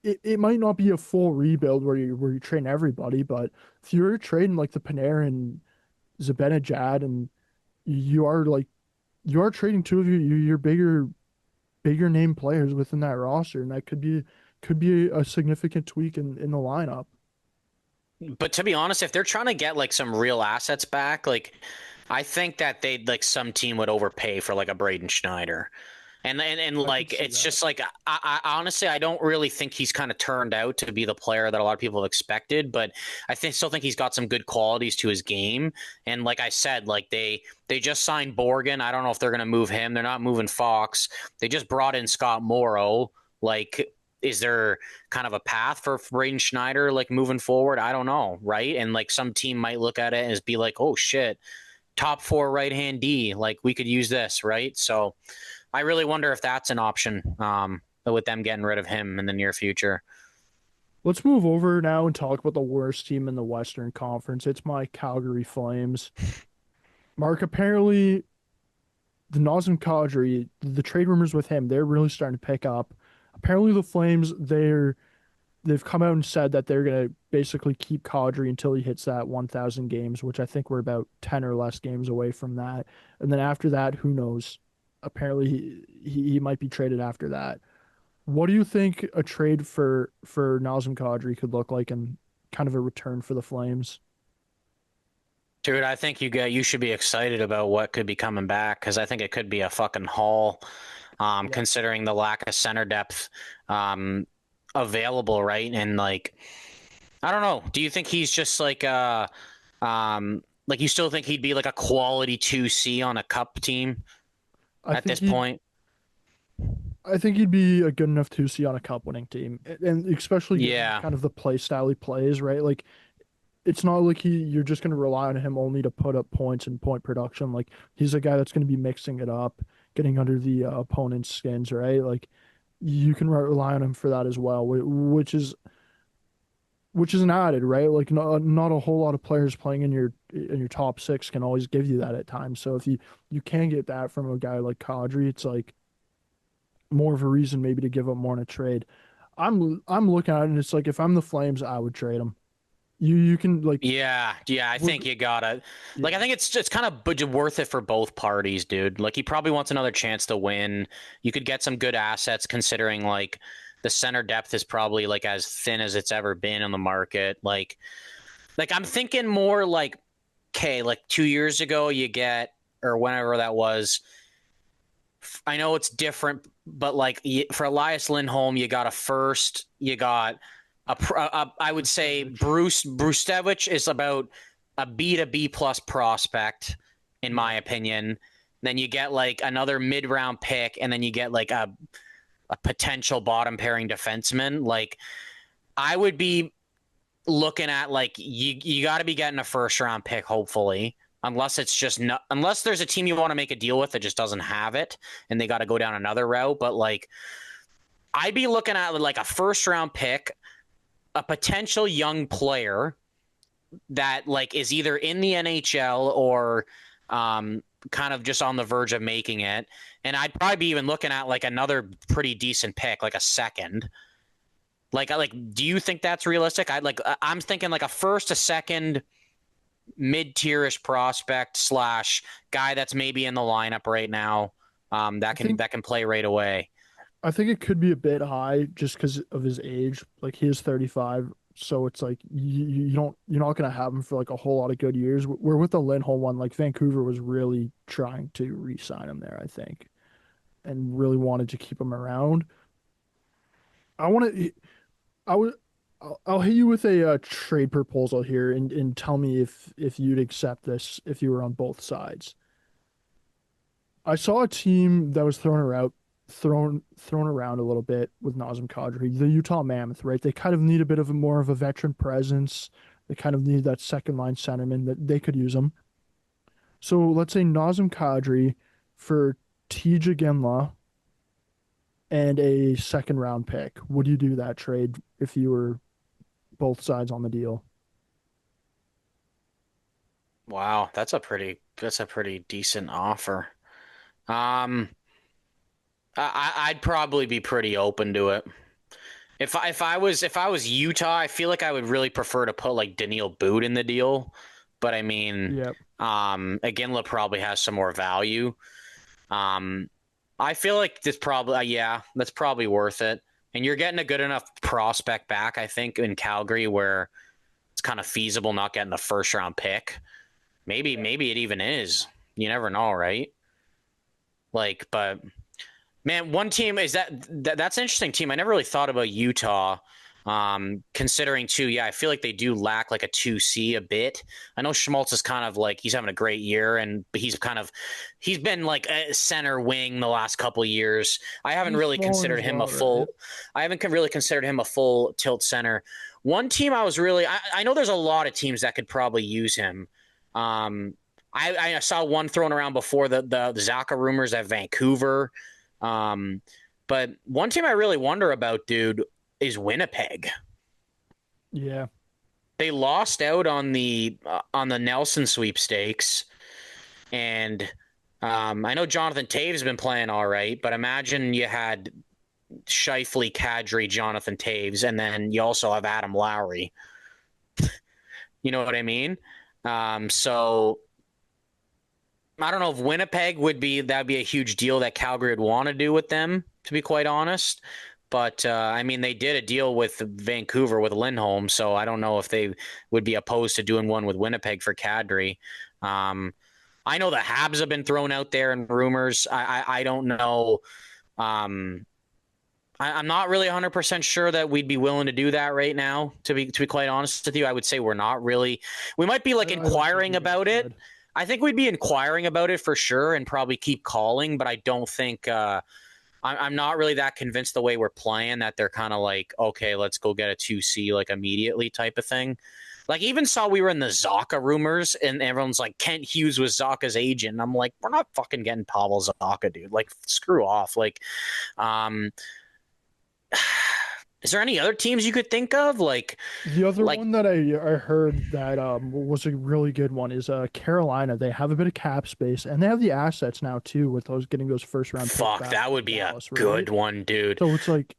it might not be a full rebuild where you train everybody, but if you're trading like the Panarin, Zibanejad, and you are like you are trading two of your bigger name players within that roster, and that could be a significant tweak in the lineup. But to be honest, if they're trying to get like some real assets back, like I think that they'd like some team would overpay for like a Braden Schneider. And I could like see it's that. just like I honestly I don't really think he's kind of turned out to be the player that a lot of people have expected, but still think he's got some good qualities to his game. And like I said, like they just signed Borgen. I don't know if they're going to move him. They're not moving Fox. They just brought in Scott Morrow. Like, is there kind of a path for Braden Schneider like moving forward? I don't know, right? And like some team might look at it and be like, oh shit, top four right hand D, like we could use this, right? So I really wonder if that's an option with them getting rid of him in the near future. Let's move over now and talk about the worst team in the Western Conference. It's my Calgary Flames. Mark, apparently the Nazem Kadri, the trade rumors with him, they're really starting to pick up. Apparently the Flames, they've come out and said that they're gonna basically keep Kadri until he hits that 1,000 games, which I think we're about 10 or less games away from that. And then after that, who knows? Apparently he might be traded after that. What do you think a trade for Nazem Kadri could look like and kind of a return for the Flames? Dude, I think you should be excited about what could be coming back because I think it could be a fucking haul, Yeah, considering the lack of center depth um, available, right? And like, I don't know. Do you think he's just like you still think he'd be like a quality 2C on a cup team I at think this he point? I think he'd be a good enough to see on a cup winning team, and especially given Yeah. kind of the play style he plays, right? Like it's not like you're just going to rely on him only to put up points and point production. Like he's a guy that's going to be mixing it up, getting under the opponent's skins, right? Like you can rely on him for that as well, which is an added, right? Like not a whole lot of players playing in your top six can always give you that at times. So if you can get that from a guy like Kadri, it's like more of a reason maybe to give up more in a trade. I'm looking at it and it's like if I'm the Flames, I would trade him. You can like Yeah, I with think you gotta. Like, I yeah. think it's kind of worth it for both parties, dude. Like, he probably wants another chance to win. You could get some good assets considering like the center depth is probably like as thin as it's ever been on the market. Like I'm thinking more like, okay, like 2 years ago you get or whenever that was. I know it's different, but like for Elias Lindholm, you got a first, you got I would say Brustevich. Brustevich is about a B to B plus prospect, in my Yeah. opinion. Then you get like another mid round pick, and then you get like a potential bottom pairing defenseman. Like I would be looking at like you got to be getting a first round pick, hopefully. Unless it's just not, unless there's a team you want to make a deal with that just doesn't have it and they got to go down another route. But like, I'd be looking at like a first round pick, a potential young player that like is either in the NHL or kind of just on the verge of making it. And I'd probably be even looking at like another pretty decent pick, like a second. Like, do you think that's realistic? I'm thinking like a first, a second, mid-tierish prospect slash guy that's maybe in the lineup right now. I think That can play right away. I think it could be a bit high just because of his age. Like he is 35, so it's like you're not gonna have him for like a whole lot of good years. We're with the Lindholm one. Like Vancouver was really trying to re-sign him there, I think, and really wanted to keep him around. I want to. I would. I'll hit you with a trade proposal here and tell me if you'd accept this if you were on both sides. I saw a team that was thrown around a little bit with Nazem Kadri, the Utah Mammoth, right? They kind of need a bit of a more of a veteran presence. They kind of need that second line centerman that they could use them. So let's say Nazem Kadri for Tija Ginla and a second round pick. Would you do that trade if you were both sides on the deal? Wow, that's a pretty decent offer. Um, I'd probably be pretty open to it. If I was Utah, I feel like I would really prefer to put like Daniil Boot in the deal. But I mean, Yep. Aginla probably has some more value. Um, I feel like this probably, yeah, that's probably worth it. And you're getting a good enough prospect back, I think, in Calgary where it's kind of feasible not getting the first round pick. Maybe it even is. You never know, right? Like, but Man, one team is that's an interesting team. I never really thought about Utah. Considering too, yeah, I feel like they do lack like a 2C a bit. I know Schmaltz is kind of like he's having a great year, and he's been like a center wing the last couple of years. He's fallen as well, right? I haven't really considered him a full tilt center. One team I know there's a lot of teams that could probably use him. I saw one thrown around before the Zacha rumors at Vancouver. But one team I really wonder about, dude, is Winnipeg. Yeah. They lost out on the Nelson sweepstakes, and I know Jonathan Taves has been playing all right, but imagine you had Scheifele, Kadri, Jonathan Taves, and then you also have Adam Lowry. You know what I mean? So I don't know if Winnipeg that'd be a huge deal that Calgary would want to do with them, to be quite honest. But I mean, they did a deal with Vancouver with Lindholm, so I don't know if they would be opposed to doing one with Winnipeg for Kadri. I know the Habs have been thrown out there in rumors. I don't know. I'm not really 100% sure that we'd be willing to do that right now. To be quite honest with you, I would say we're not really. We might be like inquiring about it. I think we'd be inquiring about it for sure, and probably keep calling. But I don't think I'm not really that convinced the way we're playing that they're kind of like, okay, let's go get a 2C like immediately type of thing. Like even saw we were in the Zacha rumors, and everyone's like, Kent Hughes was Zacha's agent. And I'm like, we're not fucking getting Pavel Zacha, dude. Like screw off. Like, is there any other teams you could think of? The other Like one that I heard that was a really good one is Carolina. They have a bit of cap space and they have the assets now too with those getting those first round picks fuck, back that would from be a Dallas, right? good one, dude. So it's like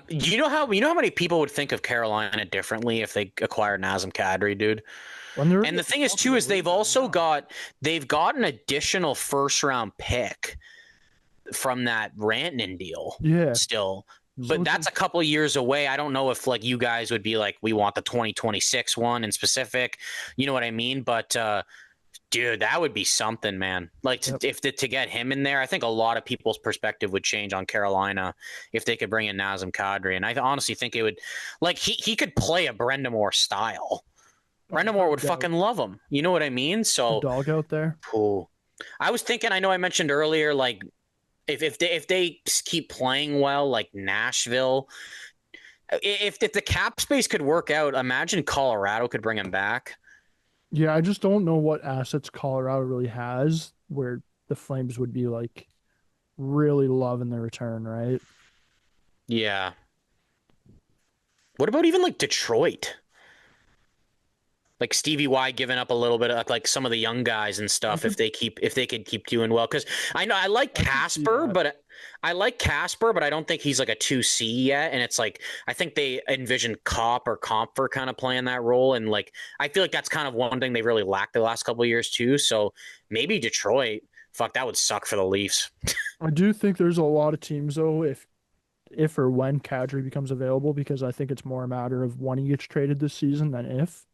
You know how many people would think of Carolina differently if they acquired Nazem Kadri, dude. when they're And the at the thing is top of too the is league right now. they've got an additional first round pick from that Rantanen deal Yeah. still. So But it's that's like a couple of years away. I don't know if like you guys would be like, we want the 2026 one in specific. You know what I mean? But dude, that would be something, man. Like yep. to get him in there, I think a lot of people's perspective would change on Carolina if they could bring in Nazem Kadri. And I honestly think it would, like he could play a Brendamore style. Oh, Brendamore no would doubt. fucking love him. You know what I mean? The So dog out there. cool. I was thinking. I know I mentioned earlier, like if they keep playing well, like Nashville, if the cap space could work out, imagine Colorado could bring him back. Yeah, I just don't know what assets Colorado really has where the Flames would be like really loving the return, right? Yeah. What about even like Detroit? Like Stevie Y giving up a little bit of like some of the young guys and I stuff could if they could keep doing well, because I know I could see that. But I don't think he's like a 2C yet, and it's like I think they envision Cop or Comfer kind of playing that role, and like I feel like that's kind of one thing they've really lacked the last couple of years too. So maybe Detroit, fuck, that would suck for the Leafs. I do think there's a lot of teams though, if or when Kadri becomes available, because I think it's more a matter of when he gets traded this season than if,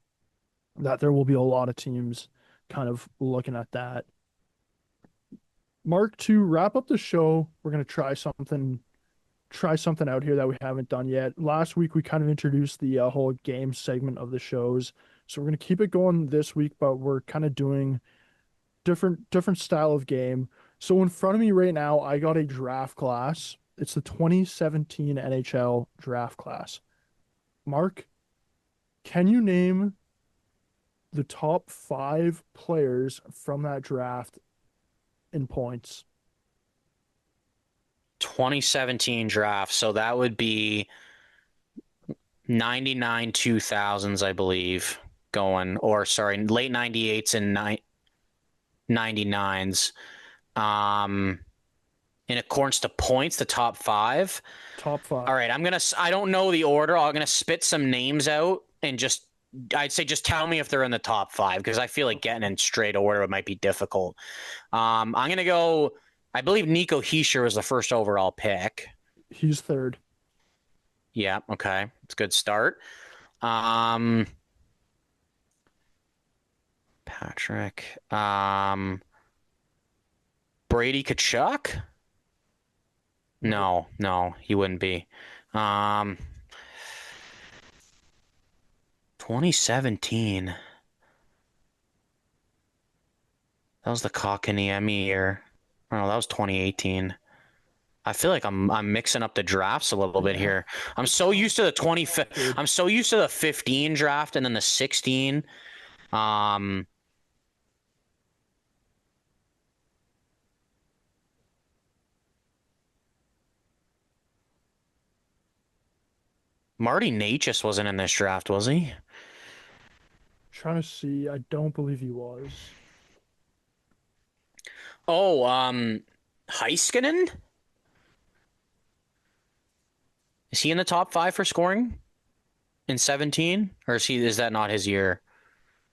that there will be a lot of teams kind of looking at that. Mark, to wrap up the show, we're gonna try something out here that we haven't done yet. Last week we kind of introduced the whole game segment of the shows, so we're gonna keep it going this week, but we're kind of doing different style of game. So in front of me right now, I got a draft class. It's the 2017 NHL draft class. Mark, can you name the top 5 players from that draft in points? 2017 draft, so that would be 99 2000s, I believe, going, or sorry, late 98s and 99s. Um, in accordance to points, the top five. Top All 5. right, I don't know the order. I'm gonna spit some names out and I'd say just tell me if they're in the top five, because I feel like Okay. getting in straight order might be difficult. I'm gonna go. I believe Nico Hischier was the first overall pick. He's third. Yeah, okay, it's a good start. Um, Patrik. Brady Kachuk. right? No, he wouldn't be. Um, 2017. That was the Kotkaniemi year. Oh, no, that was 2018. I feel like I'm mixing up the drafts a little bit Yeah, here. I'm it's so all used to the dude. I'm so used to the 15 draft and then the 16. Um, Marty Necas wasn't in this draft, was he? Trying to see. I don't believe he was. Oh, Heiskanen? Is he in the top 5 for scoring in 17? Or is that not his year?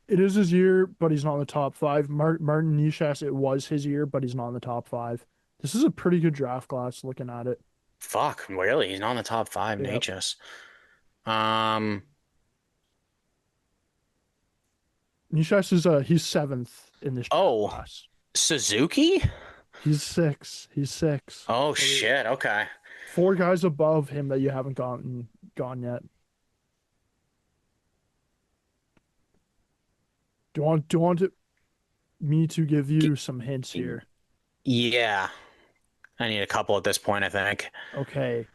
It is his year, but he's not in the top five. Martin Nishas, it was his year, but he's not in the top five. This is a pretty good draft class looking at it. Fuck, really? He's not in the top 5, Yep. Necas. Um, Nishas is he's seventh in this draft oh, class. Suzuki? He's six. He's six. Oh So there's shit, okay. four guys above him that you haven't gone yet. Do you want me to give you some hints here? Yeah, I need a couple at this point, I think. Okay.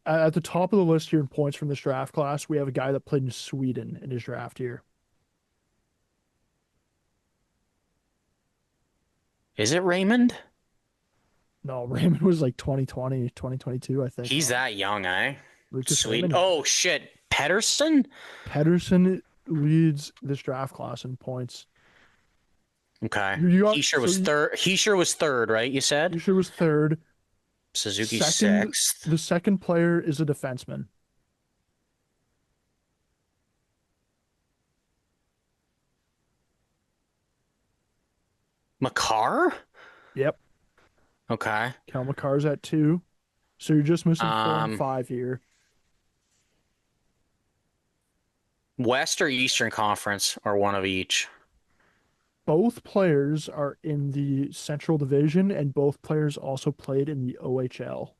At the top of the list here in points from this draft class, we have a guy that played in Sweden in his draft year. Is it Raymond? No, Raymond was like 2020, 2022, I think. He's No, that young, eh? Lucas Sweet. Raymond, yeah. Oh shit, Pedersen? Pedersen leads this draft class in points. Okay. You got He sure so was third. He sure was third, right? You said Yusha was third. Suzuki Second, sixth. the second player is a defenseman. Makar? Yep, Okay. Kel McCarr's at two. So you're just missing four and Um, five here. West or Eastern Conference or one of each. Both players are in the Central Division, and both players also played in the OHL.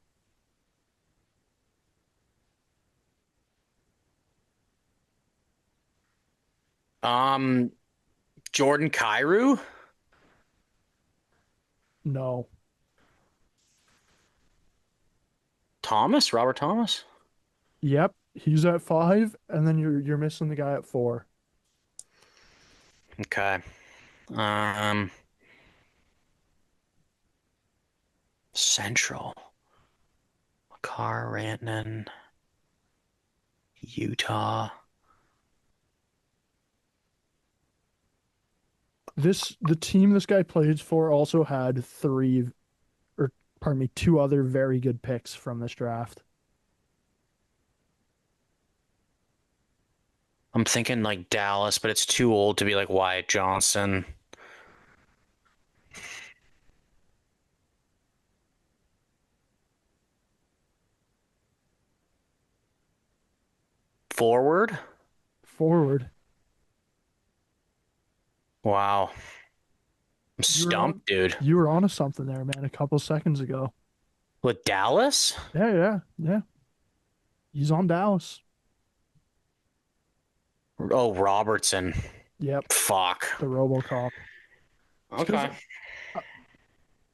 Um, Jordan Kyrou? No. Thomas? Robert Thomas? Yep, he's at five, and then you're missing the guy at four. Okay. Um, Central. Makar, Rantanen, Utah. The team this guy played for also had or pardon me, two other very good picks from this draft. I'm thinking like Dallas, but it's too old to be like Wyatt Johnson. Forward? Forward. Wow. I'm You were on stumped, dude. you were onto something there, man, a couple seconds ago. With Dallas? Yeah. He's on Dallas. Oh, Robertson. Yep, Fuck. the RoboCop. It's because Okay.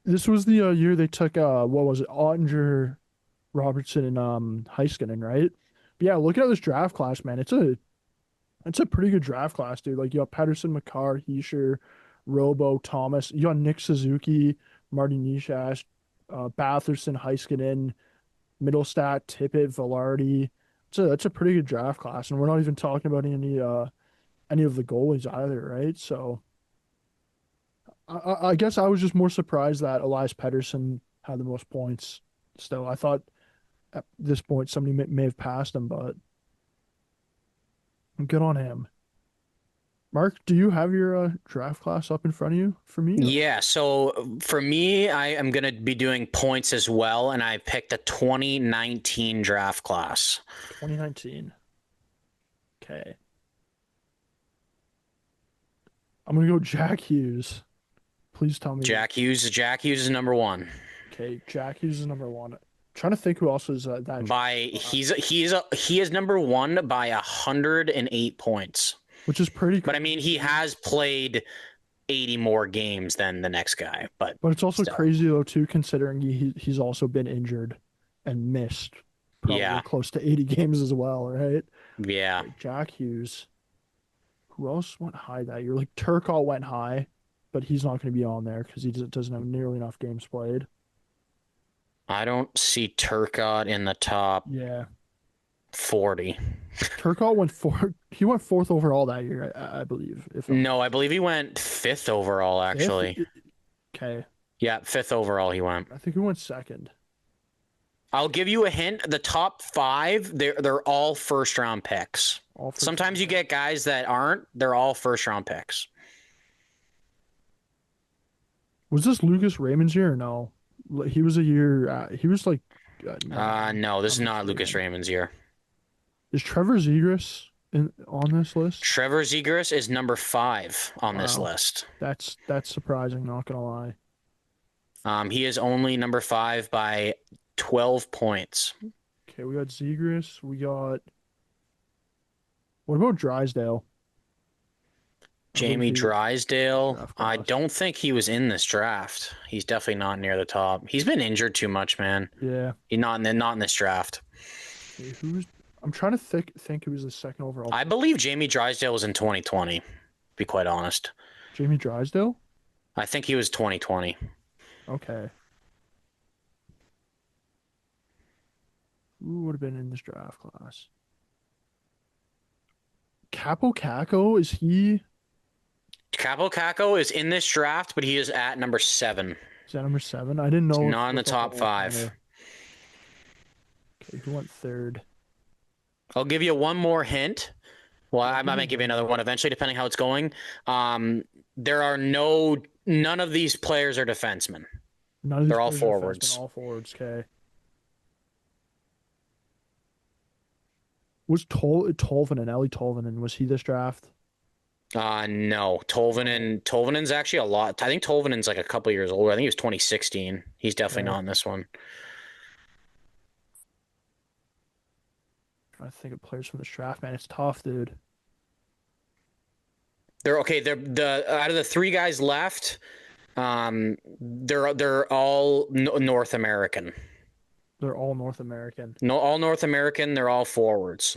this was the year they took what was it, Ottinger, Robertson, and Heiskanen, right? But yeah, looking at this draft class, man, it's a pretty good draft class, dude. Like you got Pedersen, McCarr, Heischer, Robo, Thomas. You got Nick Suzuki, Marty Nishash, Batherson, Heiskanen, Middlestat, Tippett, Velarde. That's a pretty good draft class, and we're not even talking about any of the goalies either, right? So I guess I was just more surprised that Elias Pettersson had the most points. Still, I thought at this point somebody may have passed him, but good on him. Mark, do you have your draft class up in front of you for me? Or Yeah, so for me, I am going to be doing points as well, and I picked the 2019 draft class. 2019. Okay. I'm gonna go Jack Hughes. Please tell me. Jack Hughes is number one. Okay, Jack Hughes is number one. Trying to think who else is that. He is number one by 108 points. Which is pretty. But I mean, he has played 80 more games than the next guy. But it's also still. crazy though too, considering he's also been injured and missed probably close to 80 games as well, right? Yeah. Like Jack Hughes. Who else went high that year? Like Turcotte went high, but he's not going to be on there because he doesn't have nearly enough games played. I don't see Turcotte in the top 40. Turcotte went fourth. He went fourth overall that year, I believe. I believe he went fifth overall, actually. Okay. Yeah, fifth overall he went. I think he went second. I'll give you a hint. The top 5, they're all first-round picks. Sometimes you get guys that aren't. They're all first-round picks. Was this Lucas Raymond's year or no? He was a year. He was like. No, this is not Lucas Raymond's year. Is Trevor Zegras on this list? Trevor Zegras is number 5 on this list. That's surprising. Not gonna lie. He is only number 5 by 12 points. Okay, we got Zegras. We got. What about Drysdale? Jamie Drysdale. I don't think he was in this draft. He's definitely not near the top. He's been injured too much, man. Yeah. He's not in this draft. Okay, I'm trying to think who was the second overall. I believe Jamie Drysdale was in 2020, to be quite honest. Jamie Drysdale? I think he was 2020. Okay. Who would have been in this draft class? Capo Caco, is he? Capo Caco is in this draft, but he is at number 7. Is that number 7? I didn't know. He's not in the top 5. Okay, who went third? I'll give you one more hint. Well, I might give you another one eventually, depending how it's going. There are none of these players are defensemen. They're all forwards. All forwards. Okay. Was Ellie Tolvanen, was he this draft? No. Tolvanen's actually a lot. I think Tolvanen's like a couple years older. I think he was 2016. He's definitely not in this one. I think of players from this draft, man. It's tough, dude. They're okay. They're out of the 3 guys left. They're all North American. They're all North American. No, all North American. They're all forwards.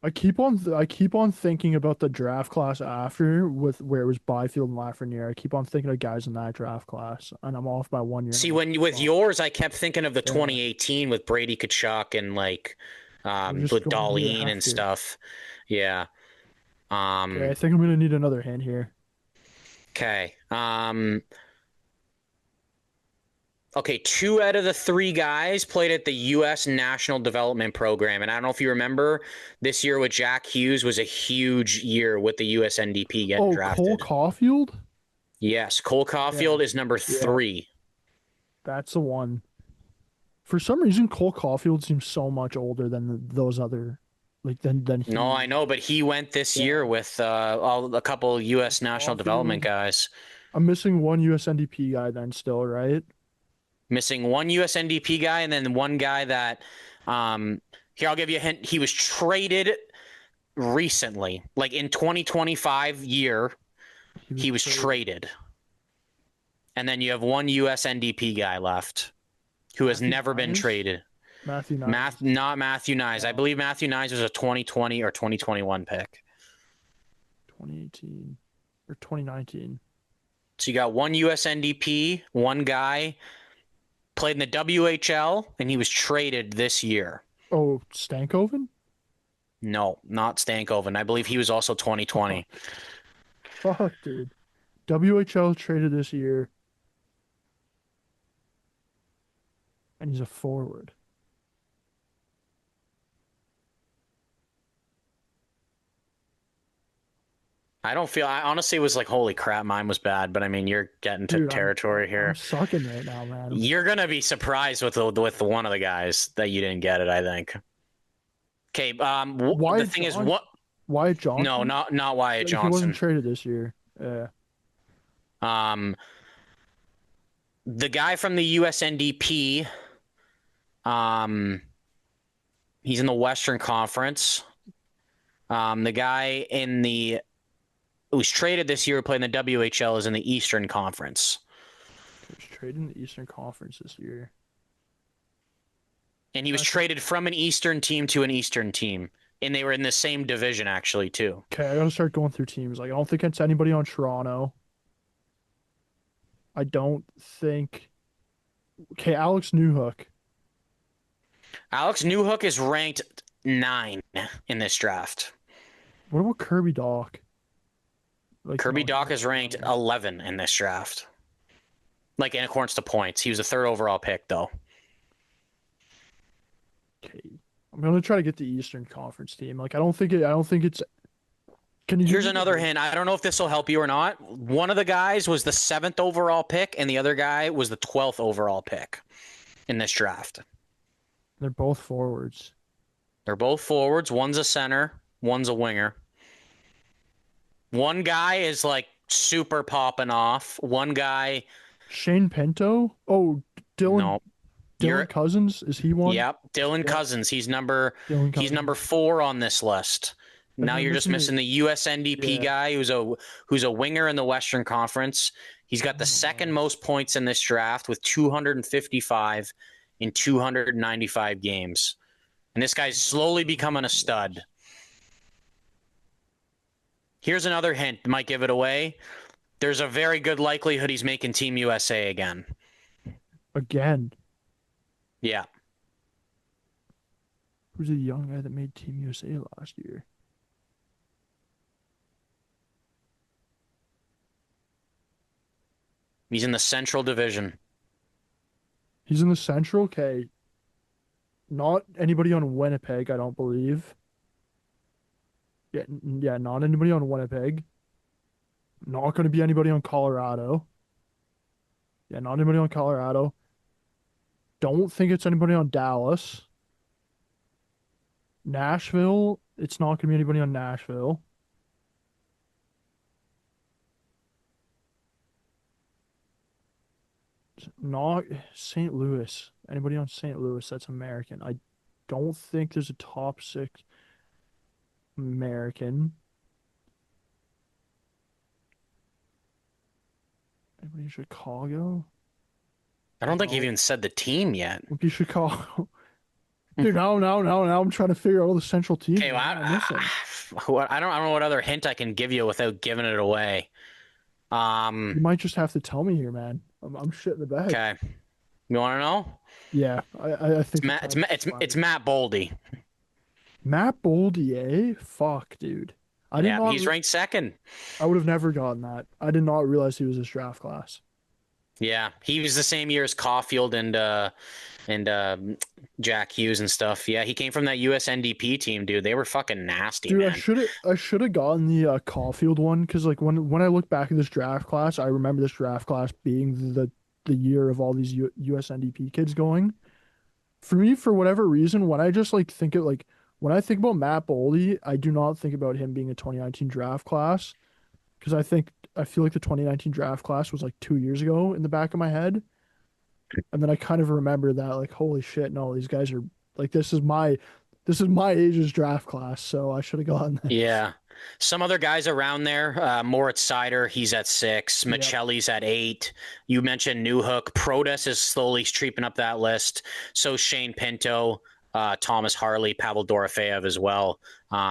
I keep on thinking about the draft class after where it was Byfield and Lafreniere. I keep on thinking of guys in that draft class, and I'm off by 1 year. See, with yours, I kept thinking of the 2018 with Brady Tkachuk and like with Darlene and stuff. Yeah. Okay, I think I'm gonna need another hint here. Okay. Okay, 2 out of the 3 guys played at the U.S. National Development Program. And I don't know if you remember, this year with Jack Hughes was a huge year with the U.S. NDP getting drafted. Cole Caulfield? Yes, Cole Caulfield is number 3. That's the one. For some reason, Cole Caulfield seems so much older than those other, than he. No, I know, but he went this year with a couple U.S. National Development guys. I'm missing one U.S. NDP guy then still, right? Missing one U.S. NDP guy and then one guy that here, I'll give you a hint. He was traded recently, like in 2025 year. He was traded. And then you have one U.S. NDP guy left who has never been traded. Matthew Nyes. Not Matthew Nyes. I believe Matthew Nyes was a 2020 or 2021 pick. 2018 or 2019. So you got one U.S. NDP, one guy played in the WHL, and he was traded this year. Oh, Stankoven? No, not Stankoven. I believe he was also 2020. Fuck, dude. WHL traded this year. And he's a forward. I honestly was like, holy crap, mine was bad. But I mean, you're getting to territory here. I'm sucking right now, man. You're going to be surprised with one of the guys that you didn't get it, I think. Okay. The thing is, what? Wyatt Johnson? No, not Wyatt Johnson. He wasn't traded this year. Yeah. The guy from the USNDP, he's in the Western Conference. The guy who's traded this year, playing the WHL, is in the Eastern Conference. He was traded in the Eastern Conference this year. And he was traded from an Eastern team to an Eastern team. And they were in the same division, actually, too. Okay, I gotta start going through teams. Like, I don't think it's anybody on Toronto. I don't think. Okay, Alex Newhook. Alex Newhook is ranked 9 in this draft. What about Kirby Dach? Like, Kirby Dach is ranked 11 in this draft. Like, in accordance to points. He was a 3rd overall pick, though. Okay, I'm gonna try to get the Eastern Conference team. Like, I don't think it's. Here's another hint. I don't know if this will help you or not. One of the guys was the 7th overall pick, and the other guy was the 12th overall pick in this draft. They're both forwards. They're both forwards. One's a center. One's a winger. One guy is like super popping off. One guy. Shane Pinto? Oh, Dylan. No. Dylan Cousins? Is he one? Yep. Dylan Cousins. He's number 4 on this list. Now you're just missing the USNDP guy who's a winger in the Western Conference. He's got the 2nd most points in this draft with 255 in 295 games. And this guy's slowly becoming a stud. Here's another hint. Might give it away. There's a very good likelihood he's making Team USA again. Again? Yeah. Who's the young guy that made Team USA last year? He's in the Central Division. He's in the Central? Okay. Not anybody on Winnipeg, I don't believe. Yeah, not anybody on Winnipeg. Not going to be anybody on Colorado. Yeah, not anybody on Colorado. Don't think it's anybody on Dallas. Nashville, it's not going to be anybody on Nashville. Not St. Louis. Anybody on St. Louis that's American. I don't think there's a top 6 American. Anybody in Chicago? I don't think he even said the team yet. Would be Chicago. Dude, now I'm trying to figure out all the Central teams. Okay, well, I don't know what other hint I can give you without giving it away. You might just have to tell me here, man. I'm shit in the bag. Okay, you want to know? Yeah, I think it's Matt Boldy. Matt Boldy, eh? Fuck, dude. He's ranked 2nd. I would have never gotten that. I did not realize he was this draft class. Yeah, he was the same year as Caulfield and Jack Hughes and stuff. Yeah, he came from that USNDP team, dude. They were fucking nasty, dude, man. I should have gotten the Caulfield one because like when I look back at this draft class, I remember this draft class being the year of all these USNDP kids going. For me, for whatever reason, when I just like think when I think about Matt Boldy, I do not think about him being a 2019 draft class because I feel like the 2019 draft class was like 2 years ago in the back of my head. And then I kind of remember that like, holy shit, no, these guys are like, this is my age's draft class. So I should have gotten that. Yeah. Some other guys around there, Moritz Seider, he's at 6. Michelli's at 8. You mentioned Newhook. Protas is slowly creeping up that list. So Shane Pinto, Thomas Harley, Pavel Dorofeyev as well,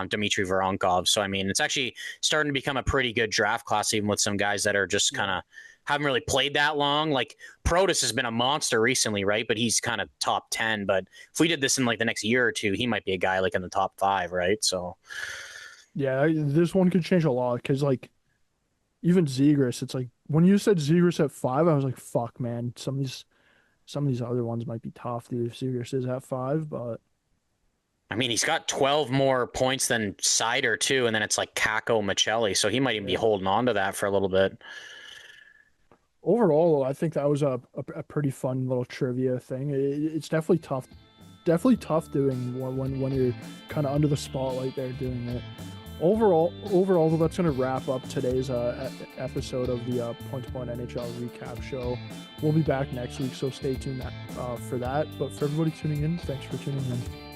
Dmitry Voronkov. So, I mean, it's actually starting to become a pretty good draft class, even with some guys that are just kind of haven't really played that long. Like Protas has been a monster recently, right? But he's kind of top 10. But if we did this in like the next year or two, he might be a guy like in the top 5, right? So, yeah, this one could change a lot because like even Zegras, it's like when you said Zegras at 5, I was like, fuck, man, some of these other ones might be tough, dude, if Zegras is at 5, but I mean, he's got 12 more points than Seider too, and then it's like Kakko, Michelli, so he might even be holding on to that for a little bit. Overall, I think that was a pretty fun little trivia thing. It's definitely tough doing when you're kind of under the spotlight there doing it. Overall, that's going to wrap up today's episode of the Point2Point NHL Recap Show. We'll be back next week, so stay tuned for that. But for everybody tuning in, thanks for tuning in.